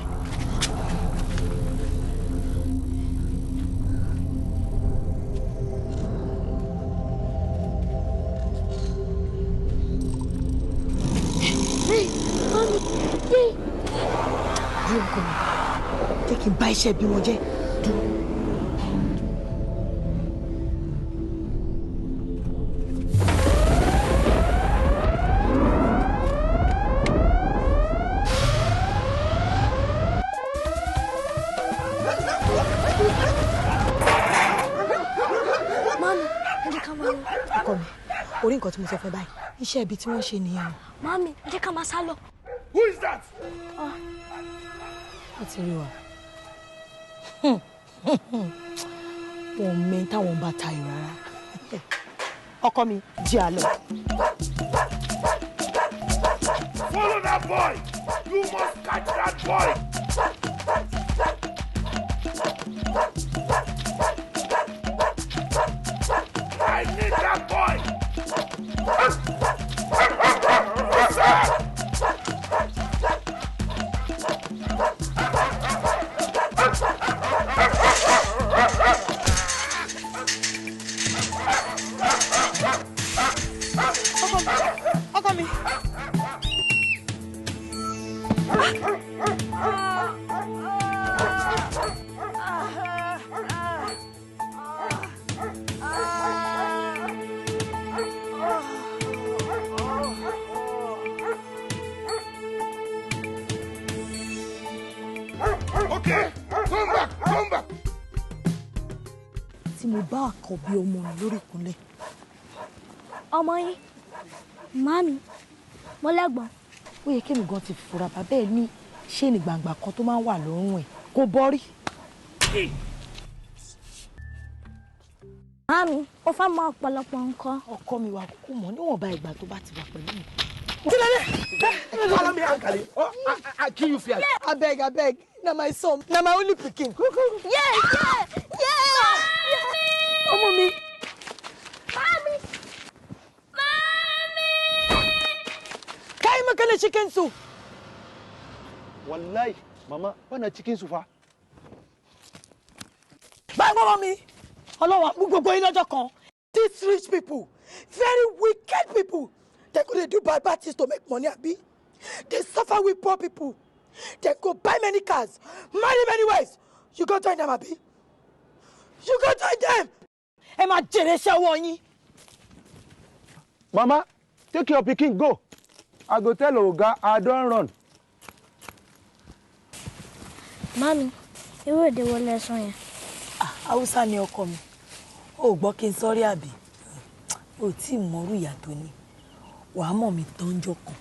Dúró ọkọ mi. Jẹ́ kí n bá iṣẹ́ bí wọn jẹ́. Dúró. Orí nǹkan tí mo sọ fẹ́ báyìí iṣẹ́ ibi tí wọ́n ṣe nìyẹn.
Mami, ẹ jẹ́ ká máa sá lọ.
Who is that?
Wọ́n ti rí wa. Wọ́n mẹ́ táwọn bá tayò rárá. Ọkọ mi jí àlọ́.
Follow that boy. You must catch that boy. I need that boy.
tí mo bá àkọ́bí ọmọ mi lórí ìkúnlẹ̀. Ọmọ yín, màámi, mo lẹ́gbọ̀n. Ó yẹ kí èmi gan ti fura bàbá ẹ̀ ní ṣé ní gbàǹgbà kan tó máa ń wà lọ́rùn ẹ̀ kó bọ́rí. Màámi, ó fẹ́ mọ ọ̀pọ̀lọpọ̀ nǹkan. Ọkọ mi wà kúkú mọ̀ níwọ̀nba ìgbà tó bá ti wà pẹ̀lú mi.
Follow me, Uncle. Oh, I kill you fear.
I beg. Na my son, na my only pikin. Yeah. Ọmọ mi. Mami. Kai makana chicken soup.
Wallahi, mama, wana chicken soup fa.
Bye, mommy. Ọlọ́wà mú gbogbo yín lọ́jọ́ kan. These rich people, very wicked people. They go do bad things to make money, abi. They suffer with poor people. They go buy many cars, marry many wives. You go join them, abi. You go join them. Ẹ máa jèrè iṣẹ́ ọwọ́ yín.
Mama, take your pikin go. I go tell Oga I don't run.
Mami, irú èdè wo lẹ sọ yẹn?
Hausa ni ọkọ mi. Ó gbọ́ kí n sọ́rí àbí. Ó tí mọ̀rú ìyà tó ní. Wàá mọ̀ mi tán jọ kan.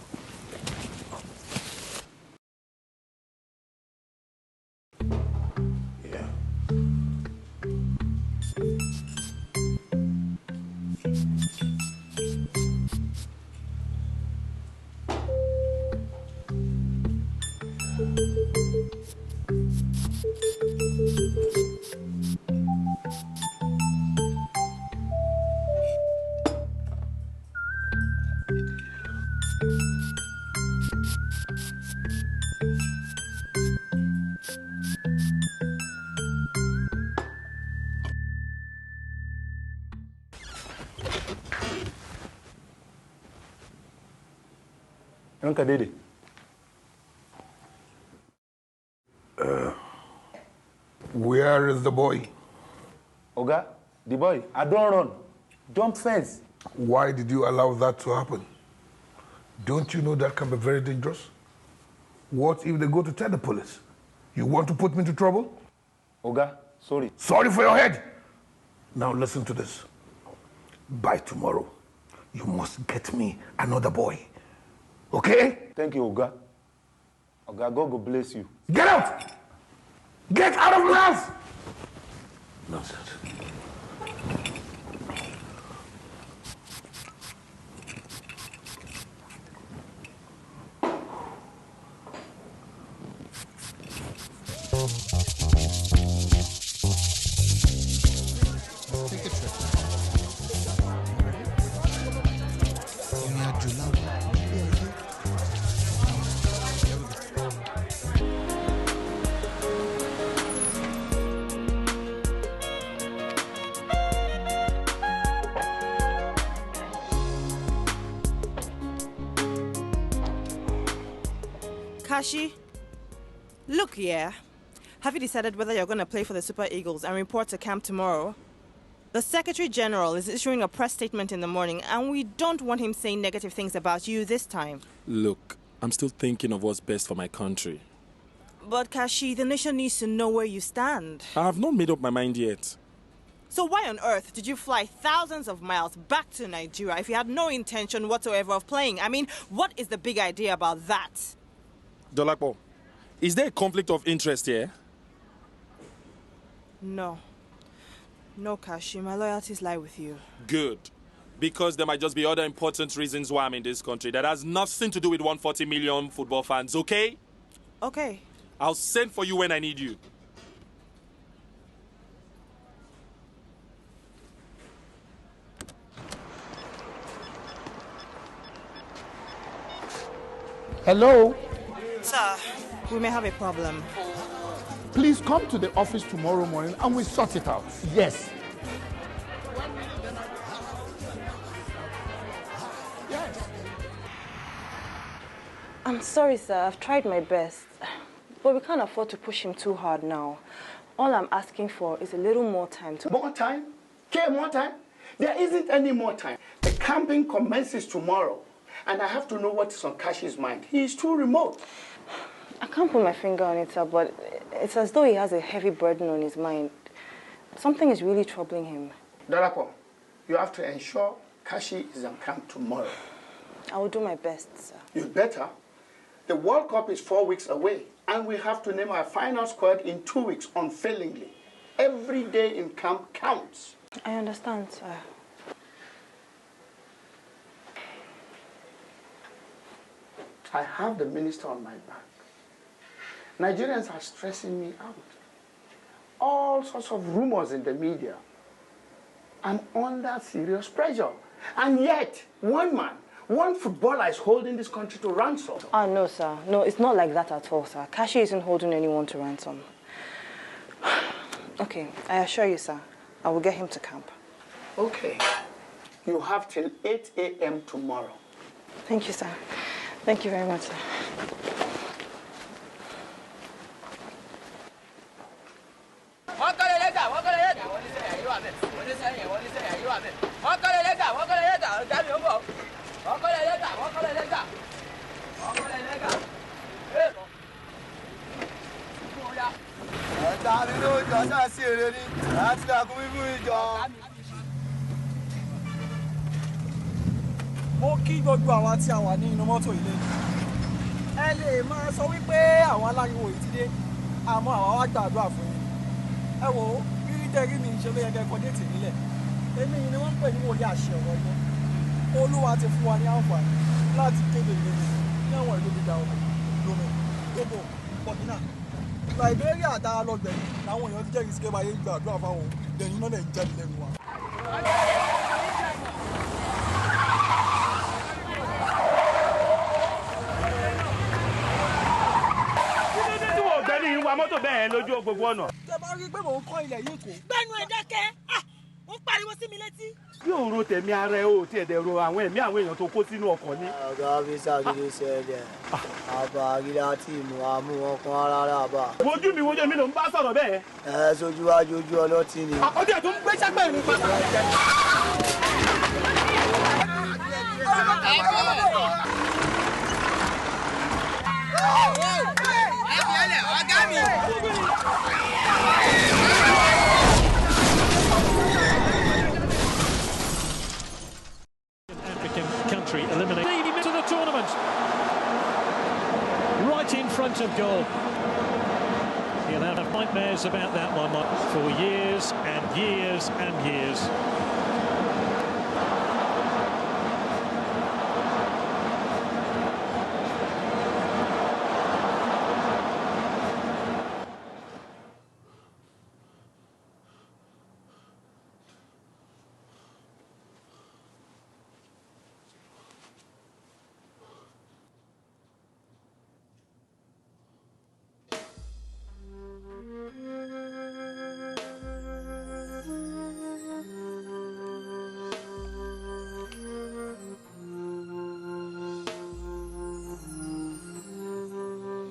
Uncle Dede.
Where is the boy?
Oga, the boy, I don't run. Jump fence.
Why did you allow that to happen? Don't you know that can be very dangerous? What if they go to tell the police? You want to put me into trouble?
Oga, sorry.
Sorry for your head. Now listen to this. By tomorrow, you must get me another boy. Okay?
Thank you, Oga. Oga, God will bless you.
Get out! Get out of my house! Nonsense.
Take a trip.
Kashi, look here. Have you decided whether you're going to play for the Super Eagles and report to camp tomorrow? The Secretary General is issuing a press statement in the morning, and we don't want him saying negative things about you this time.
Look, I'm still thinking of what's best for my country.
But Kashi, the nation needs to know where you stand.
I have not made up my mind yet.
So why on earth did you fly thousands of miles back to Nigeria if you had no intention whatsoever of playing? I mean, what is the big idea about that?
Dolapo, is there a conflict of interest here?
No. No, Kashi, my loyalties lie with you.
Good. Because there might just be other important reasons why I'm in this country that has nothing to do with 140 million football fans, okay?
Okay.
I'll send for you when I need you.
Hello?
Sir, we may have a problem.
Please come to the office tomorrow morning and we sort it out. Yes. Yes.
I'm sorry, sir. I've tried my best. But we can't afford to push him too hard now. All I'm asking for is a little more time.
More time? Okay, more time? There isn't any more time. The camping commences tomorrow. And I have to know what is on Kashi's mind. He is too remote.
I can't put my finger on it, sir, but it's as though he has a heavy burden on his mind. Something is really troubling him.
Dolapo, you have to ensure Kashi is in camp tomorrow.
I will do my best, sir.
You better. The World Cup is 4 weeks away, and we have to name our final squad in 2 weeks unfailingly. Every day in camp counts.
I understand, sir.
I have the minister on my back. Nigerians are stressing me out. All sorts of rumors in the media. I'm under serious pressure. And yet, one footballer is holding this country to ransom.
Ah, no, sir. No, it's not like that at all, sir. Kashi isn't holding anyone to ransom. Okay, I assure you, sir, I will get him to camp.
Okay. You have till 8 a.m. tomorrow.
Thank you, sir. Thank you very much, sir.
Mo kí gbogbo àwọn tí a wà ní inú mọ́tò ilé. Ẹ lè máa sọ wípé àwọn aláriwo yìí ti dé, àmọ́ àwa wá gbàdúrà fún yín. Ẹ wò ó, bírí tẹ́rí mi ṣe ló yẹ kẹ́ kọjá tèmi lẹ̀. Èmi ni wọ́n ń pè ní wòlíì àṣẹ ọ̀rọ̀ yẹn. Olúwa ti fún wa ní àǹfààní láti kéde ìlérí ní àwọn ìlú gíga ọmọ Lomé, Togo, Burkina. Liberia àtàrà lọ́gbẹ̀ẹ́ làwọn èèyàn ti jẹ́rìí sí kébàáyé gbàdúrà fáwọn lẹ́yìn náà lè ń jáde lẹ́nu wa.
Wa mọ́tò bẹ́ẹ̀ lójú gbogbo ọ̀nà.
Tẹ bá rí pé mò ń kọ́ ilẹ̀ yìí kò. Gbẹ́nu ẹ̀ dákẹ́, ó ń pariwo sí mi létí.
Yóò ro tẹ̀mí ara ẹ o tí ẹ̀dẹ̀ ro àwọn ẹ̀mí àwọn èèyàn tó kó sínú ọkọ̀ ni.
Ọ̀gá mi ṣàkíyèsí ṣẹlẹ̀, àbá àríyá tí ìmú amú wọn kan rárá bá.
Wojú mi ló ń bá sọ̀rọ̀ bẹ́ẹ̀.
Ẹ sojú wájú ojú ọlọ́tí ni.
Ọdún ẹ̀ tó ń gbé sápẹ́ mi padà.
African country eliminated. Leading to the tournament. Right in front of goal. He'll have nightmares about that one for years and years and years.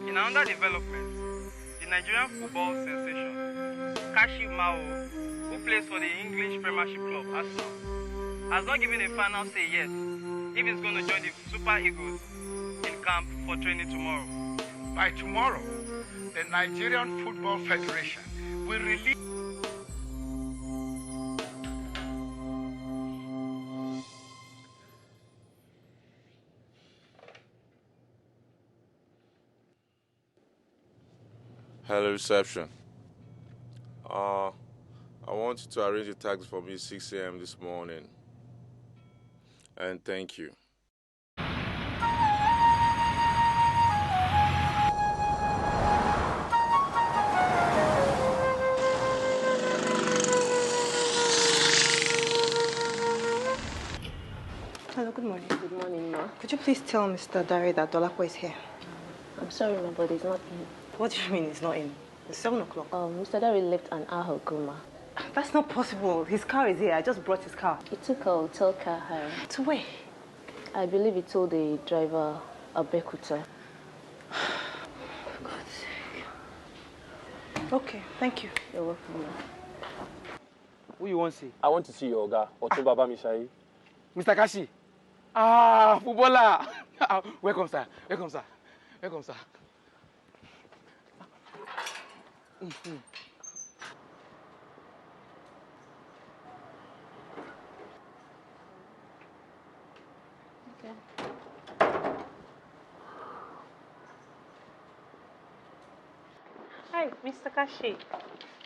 In another development, the Nigerian football sensation, Kashimawo, who plays for the English Premiership club, Arsenal, has not given a final say yet if he's going to join the Super Eagles in camp for training tomorrow.
By tomorrow, the Nigerian Football Federation will release
Hello, reception. I want you to arrange a taxi for me 6 a.m. this morning. And thank you.
Hello, good morning.
Good morning, ma.
Could you please tell Mr. Dari that Dolapo is here?
I'm sorry, ma, but he's not in.
What do you mean he's not in? It's 7 o'clock.
Mr. Dari left an hour ago, ma.
That's not possible. His car is here. I just brought his car.
He took a hotel car hire.
To where?
I believe he told the driver Abekuta.
For God's sake. Okay, thank you.
You're welcome, ma.
Who you want to see?
I want to see your Oga, Otumba Bamishai.
Mr. Kashi. Footballer. Welcome, sir. Welcome, sir. Welcome, sir.
Hi, Mr. Kashi.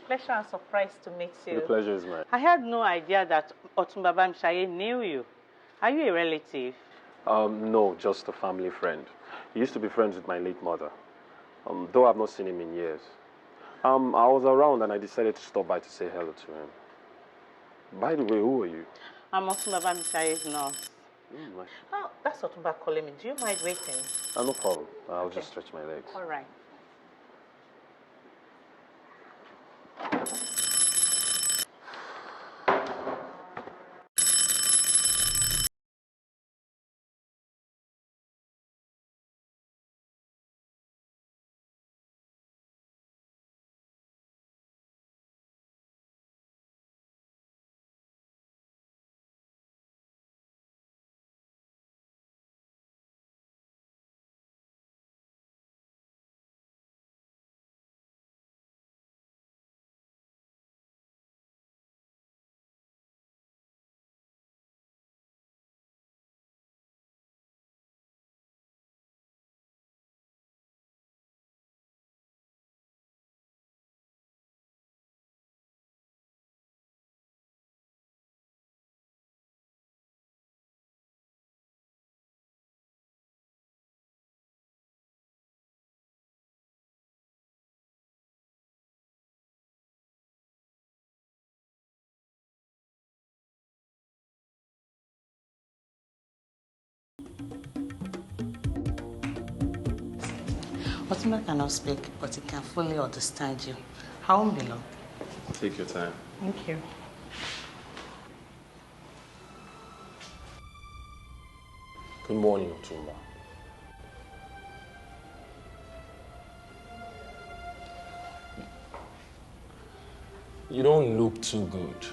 Pleasure and surprise to meet you.
The pleasure is mine.
I had no idea that Otumba Bamshaye knew you. Are you a relative?
No, just a family friend. He used to be friends with my late mother. Though I've not seen him in years. I was around and I decided to stop by to say hello to him. By the way, who are you?
I'm Otumba Bamshaye's nurse. Oh, that's Otumba calling me. Do you mind waiting?
No problem. I'll just stretch my legs.
All right. Otumba cannot speak, but he can fully understand you. How won't be long?
Take your time.
Thank you.
Good morning, Otumba. You don't look too good.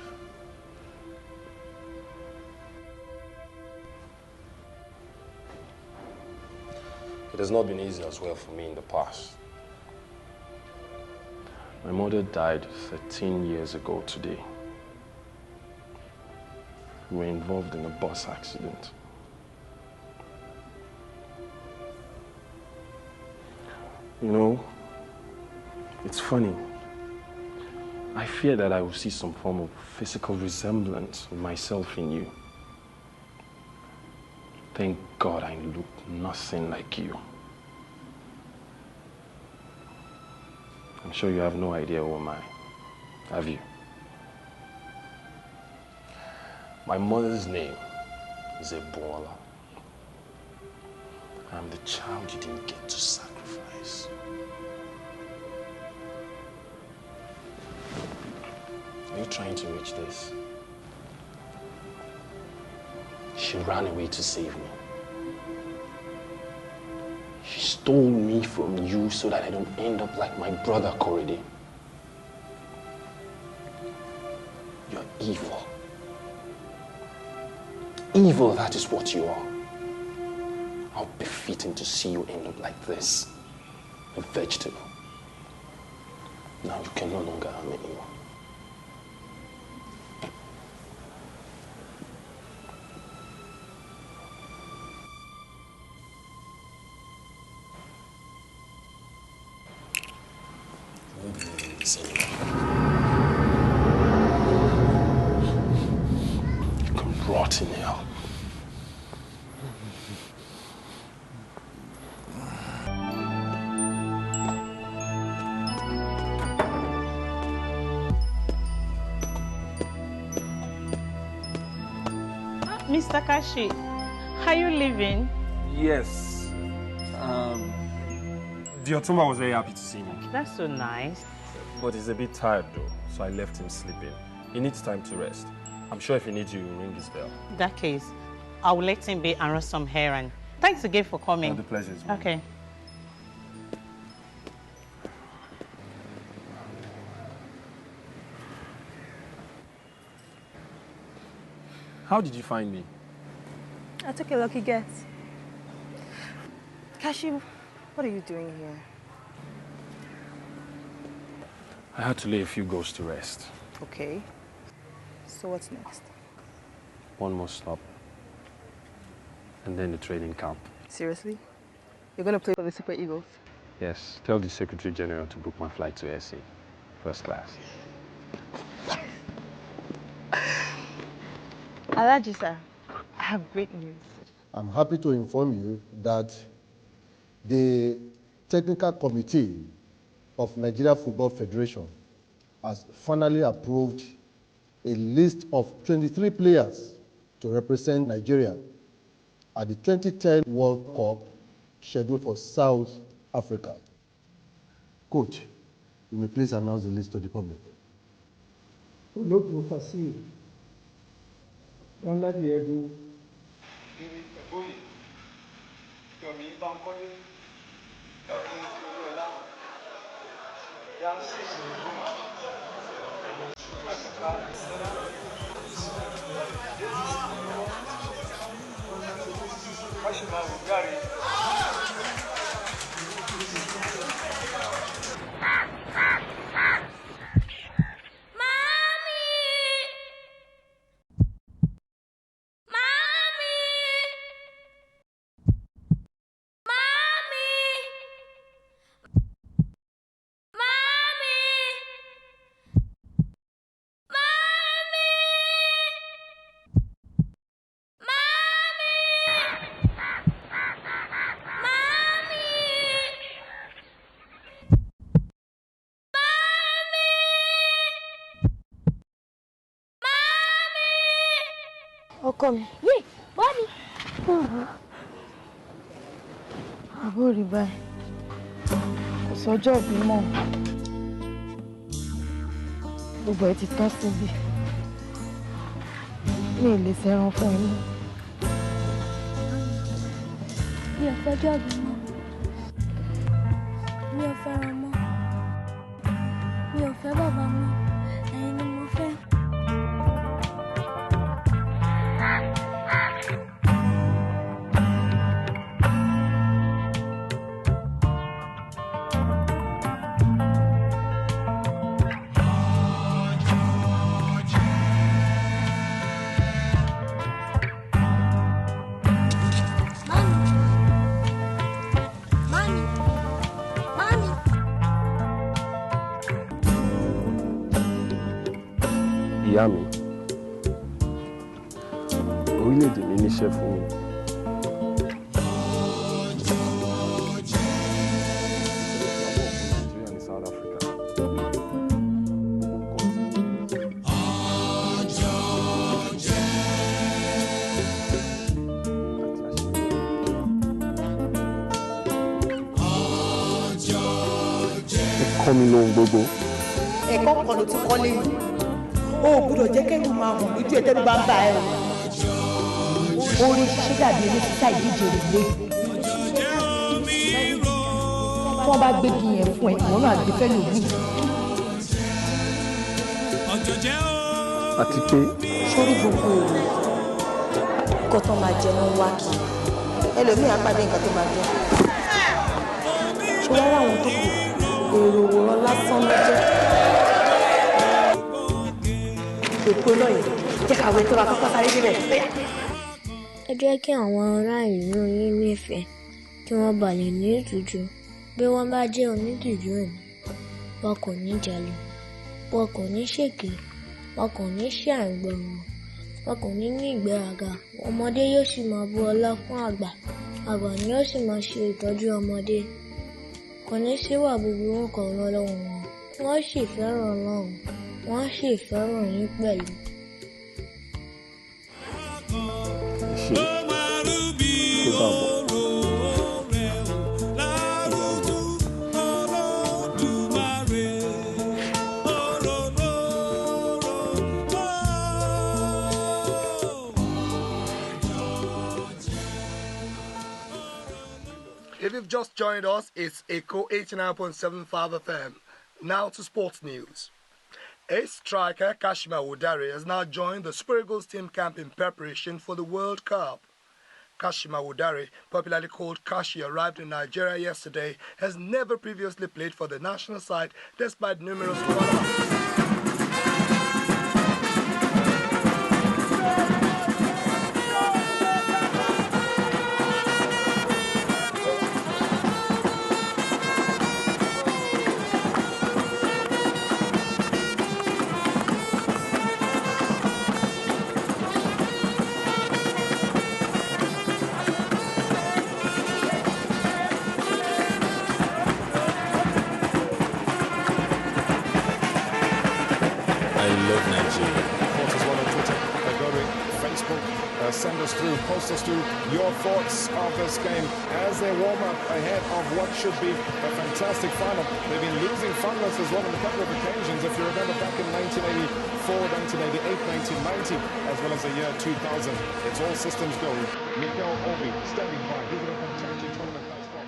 It has not been easy as well for me in the past.
My mother died 13 years ago today. We were involved in a bus accident. You know, it's funny. I fear that I will see some form of physical resemblance of myself in you. Thank God I look nothing like you. I'm sure you have no idea who am I. Have you?
My mother's name is Ebola. I'm the child you didn't get to sacrifice. Are you trying to reach this? She ran away to save me. She stole me from you so that I don't end up like my brother Korede. You're evil. Evil, that is what you are. How befitting to see you end up like this. A vegetable. Now you can no longer harm anyone. You can rot in hell.
Mr. Kashi, are you leaving?
Yes. The Otumba was very happy to see me.
That's so nice.
But he's a bit tired though, so I left him sleeping. He needs time to rest. I'm sure if he needs you, he'll ring his bell.
In that case, I will let him be and run some errand. Thanks again for coming.
The pleasure is mine.
Okay.
How did you find me?
I took a lucky guess. Kashi, what are you doing here?
I had to lay a few ghosts to rest.
Okay. So what's next?
One more stop. And then the training camp.
Seriously? You're gonna play for the Super Eagles?
Yes, tell the Secretary General to book my flight to SA, first class.
Alaji, sir, I have great news.
I'm happy to inform you that the Technical Committee of Nigeria Football Federation has finally approved a list of 23 players to represent Nigeria at the 2010 World Cup scheduled for South Africa. Coach, you may please announce the list to the public.
No prophesy. Don't let the ego.
Ọkọ mi. Yé, Bọ́ọ̀ni. Àbúrò rí báyìí. Kò sọ́jọ́ ìbí mọ́. Gbogbo ẹ̀ ti tán síbi. Mi ò lè ṣẹran fún ẹ mọ́. Mi ò fẹ́jọ́ ìbí mọ́. Mi ò fẹ́ràn mọ́. Mi ò fẹ́ bàbá mọ́. Ẹ̀yin ni mo fẹ́.
Ìyá mi, orílẹ̀-èdè mi níṣẹ́ fún mi. Nigeria ní South Africa. Ẹ kọ́ mi lóhun gbogbo.
Ẹ̀kọ́ kan ló ti kọ́ lẹ́yìn. O ò gbúdọ̀ jẹ́ kẹ́rù máa hàn lójú ẹ̀ tẹ́lú bá ń bá ẹ o. Orin ṣíṣe dàbí eré sísá ìdíje relé. Tí wọ́n bá gbégi yẹn fún ẹ, ìwọ náà gbé fẹ́ lòmí.
Àti pé.
Sórí gbogbo èrò nǹkan tó máa jẹ ló ń wá kí. Ẹlòmíì á pàdé nǹkan tó máa jẹ. Ṣé wọ́n rà àwọn tó kù? Èrò òwòrán lásán ló jẹ́. Èpo náà yìí jẹ́ kàwé tó bá kọ́kọ́ sáré débẹ̀.
Ẹ jẹ́ kí àwọn ará ìlú yín nífẹ̀ẹ́ kí wọ́n bà lè ní ìtújú. Bí wọ́n bá jẹ́ onídìjú ẹ̀mí, wọn kò ní jalè, wọn kò ní ṣèké, wọn kò ní ṣe àìgbọràn, wọn kò ní ní ìgbéraga. Ọmọdé yóò sì máa bu ọlá fún àgbà, àgbà ni yóò sì máa ṣe ìtọ́jú ọmọdé. Kò ní síwà búburú kan lọ́wọ́ wọn, wọ́n sì fẹ́ràn Ọlọ́run, wọ́n sì fẹ́ràn yín pẹ̀lú.
Ṣé kó dàbọ̀.
If you've just joined us, it's Echo 89.75 FM. Now to sports news. Ace striker Kashimawo has now joined the Super Eagles team camp in preparation for the World Cup. Kashimawo, popularly called Kashi, arrived in Nigeria yesterday, has never previously played for the national side despite numerous one-offs.
IG, report as well on Twitter. Go to Facebook, send us through, post us through your thoughts of this game as they warm up ahead of what should be a fantastic final. They've been losing finals as well on a couple of occasions. If you remember back in 1984, 1988, 1990, as well as the year 2000. It's all systems go. Mikel Obi standing by. He's in a fantastic tournament as well.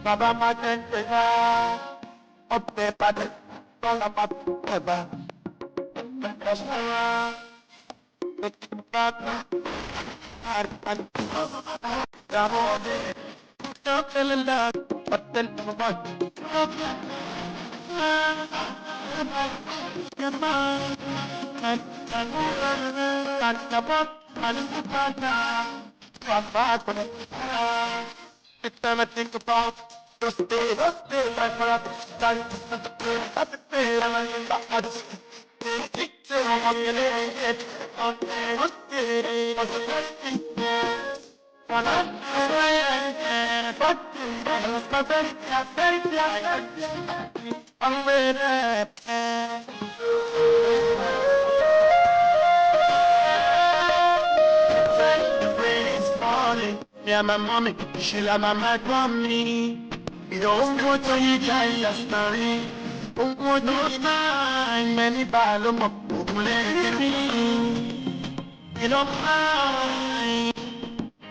Baba Matenta, up there, but all about ever. Stop feeling that, but then it's time I think about those days I forgot to start at the pay I just I'm ready. Yeah, my mommy, she like my mad mommy. You don't go to you guys, that's not it. Don't go to you nine, many balloon up, you don't mind.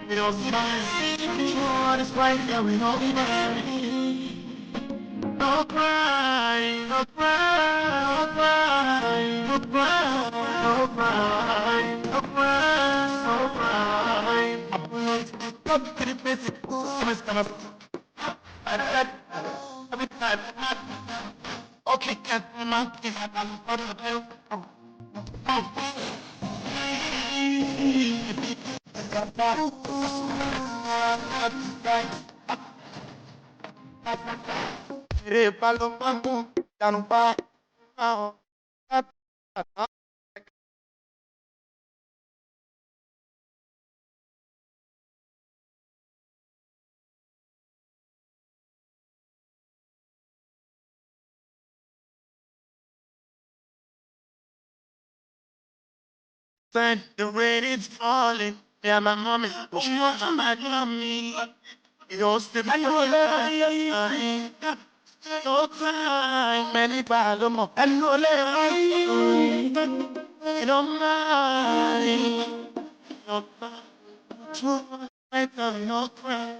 We don't mind. Sure, it's right there, we don't mind. No cry, no cry, no cry, no cry, no cry, no cry, no cry. Come to the place, always come up. Every time. Okay, can't monkey, Then the rain is falling. Yeah, my mommy, she wants my mommy. It all still my life. No cry, many balloons, and no life. No mind, no cry, no cry,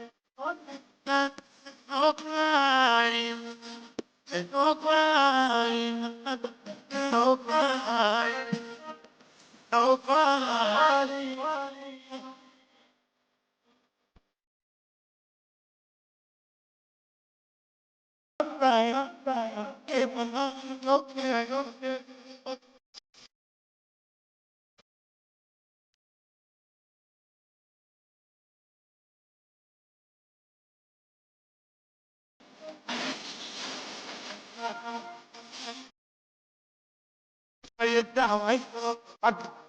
no cry, no cry, no cry. No cry. You down, I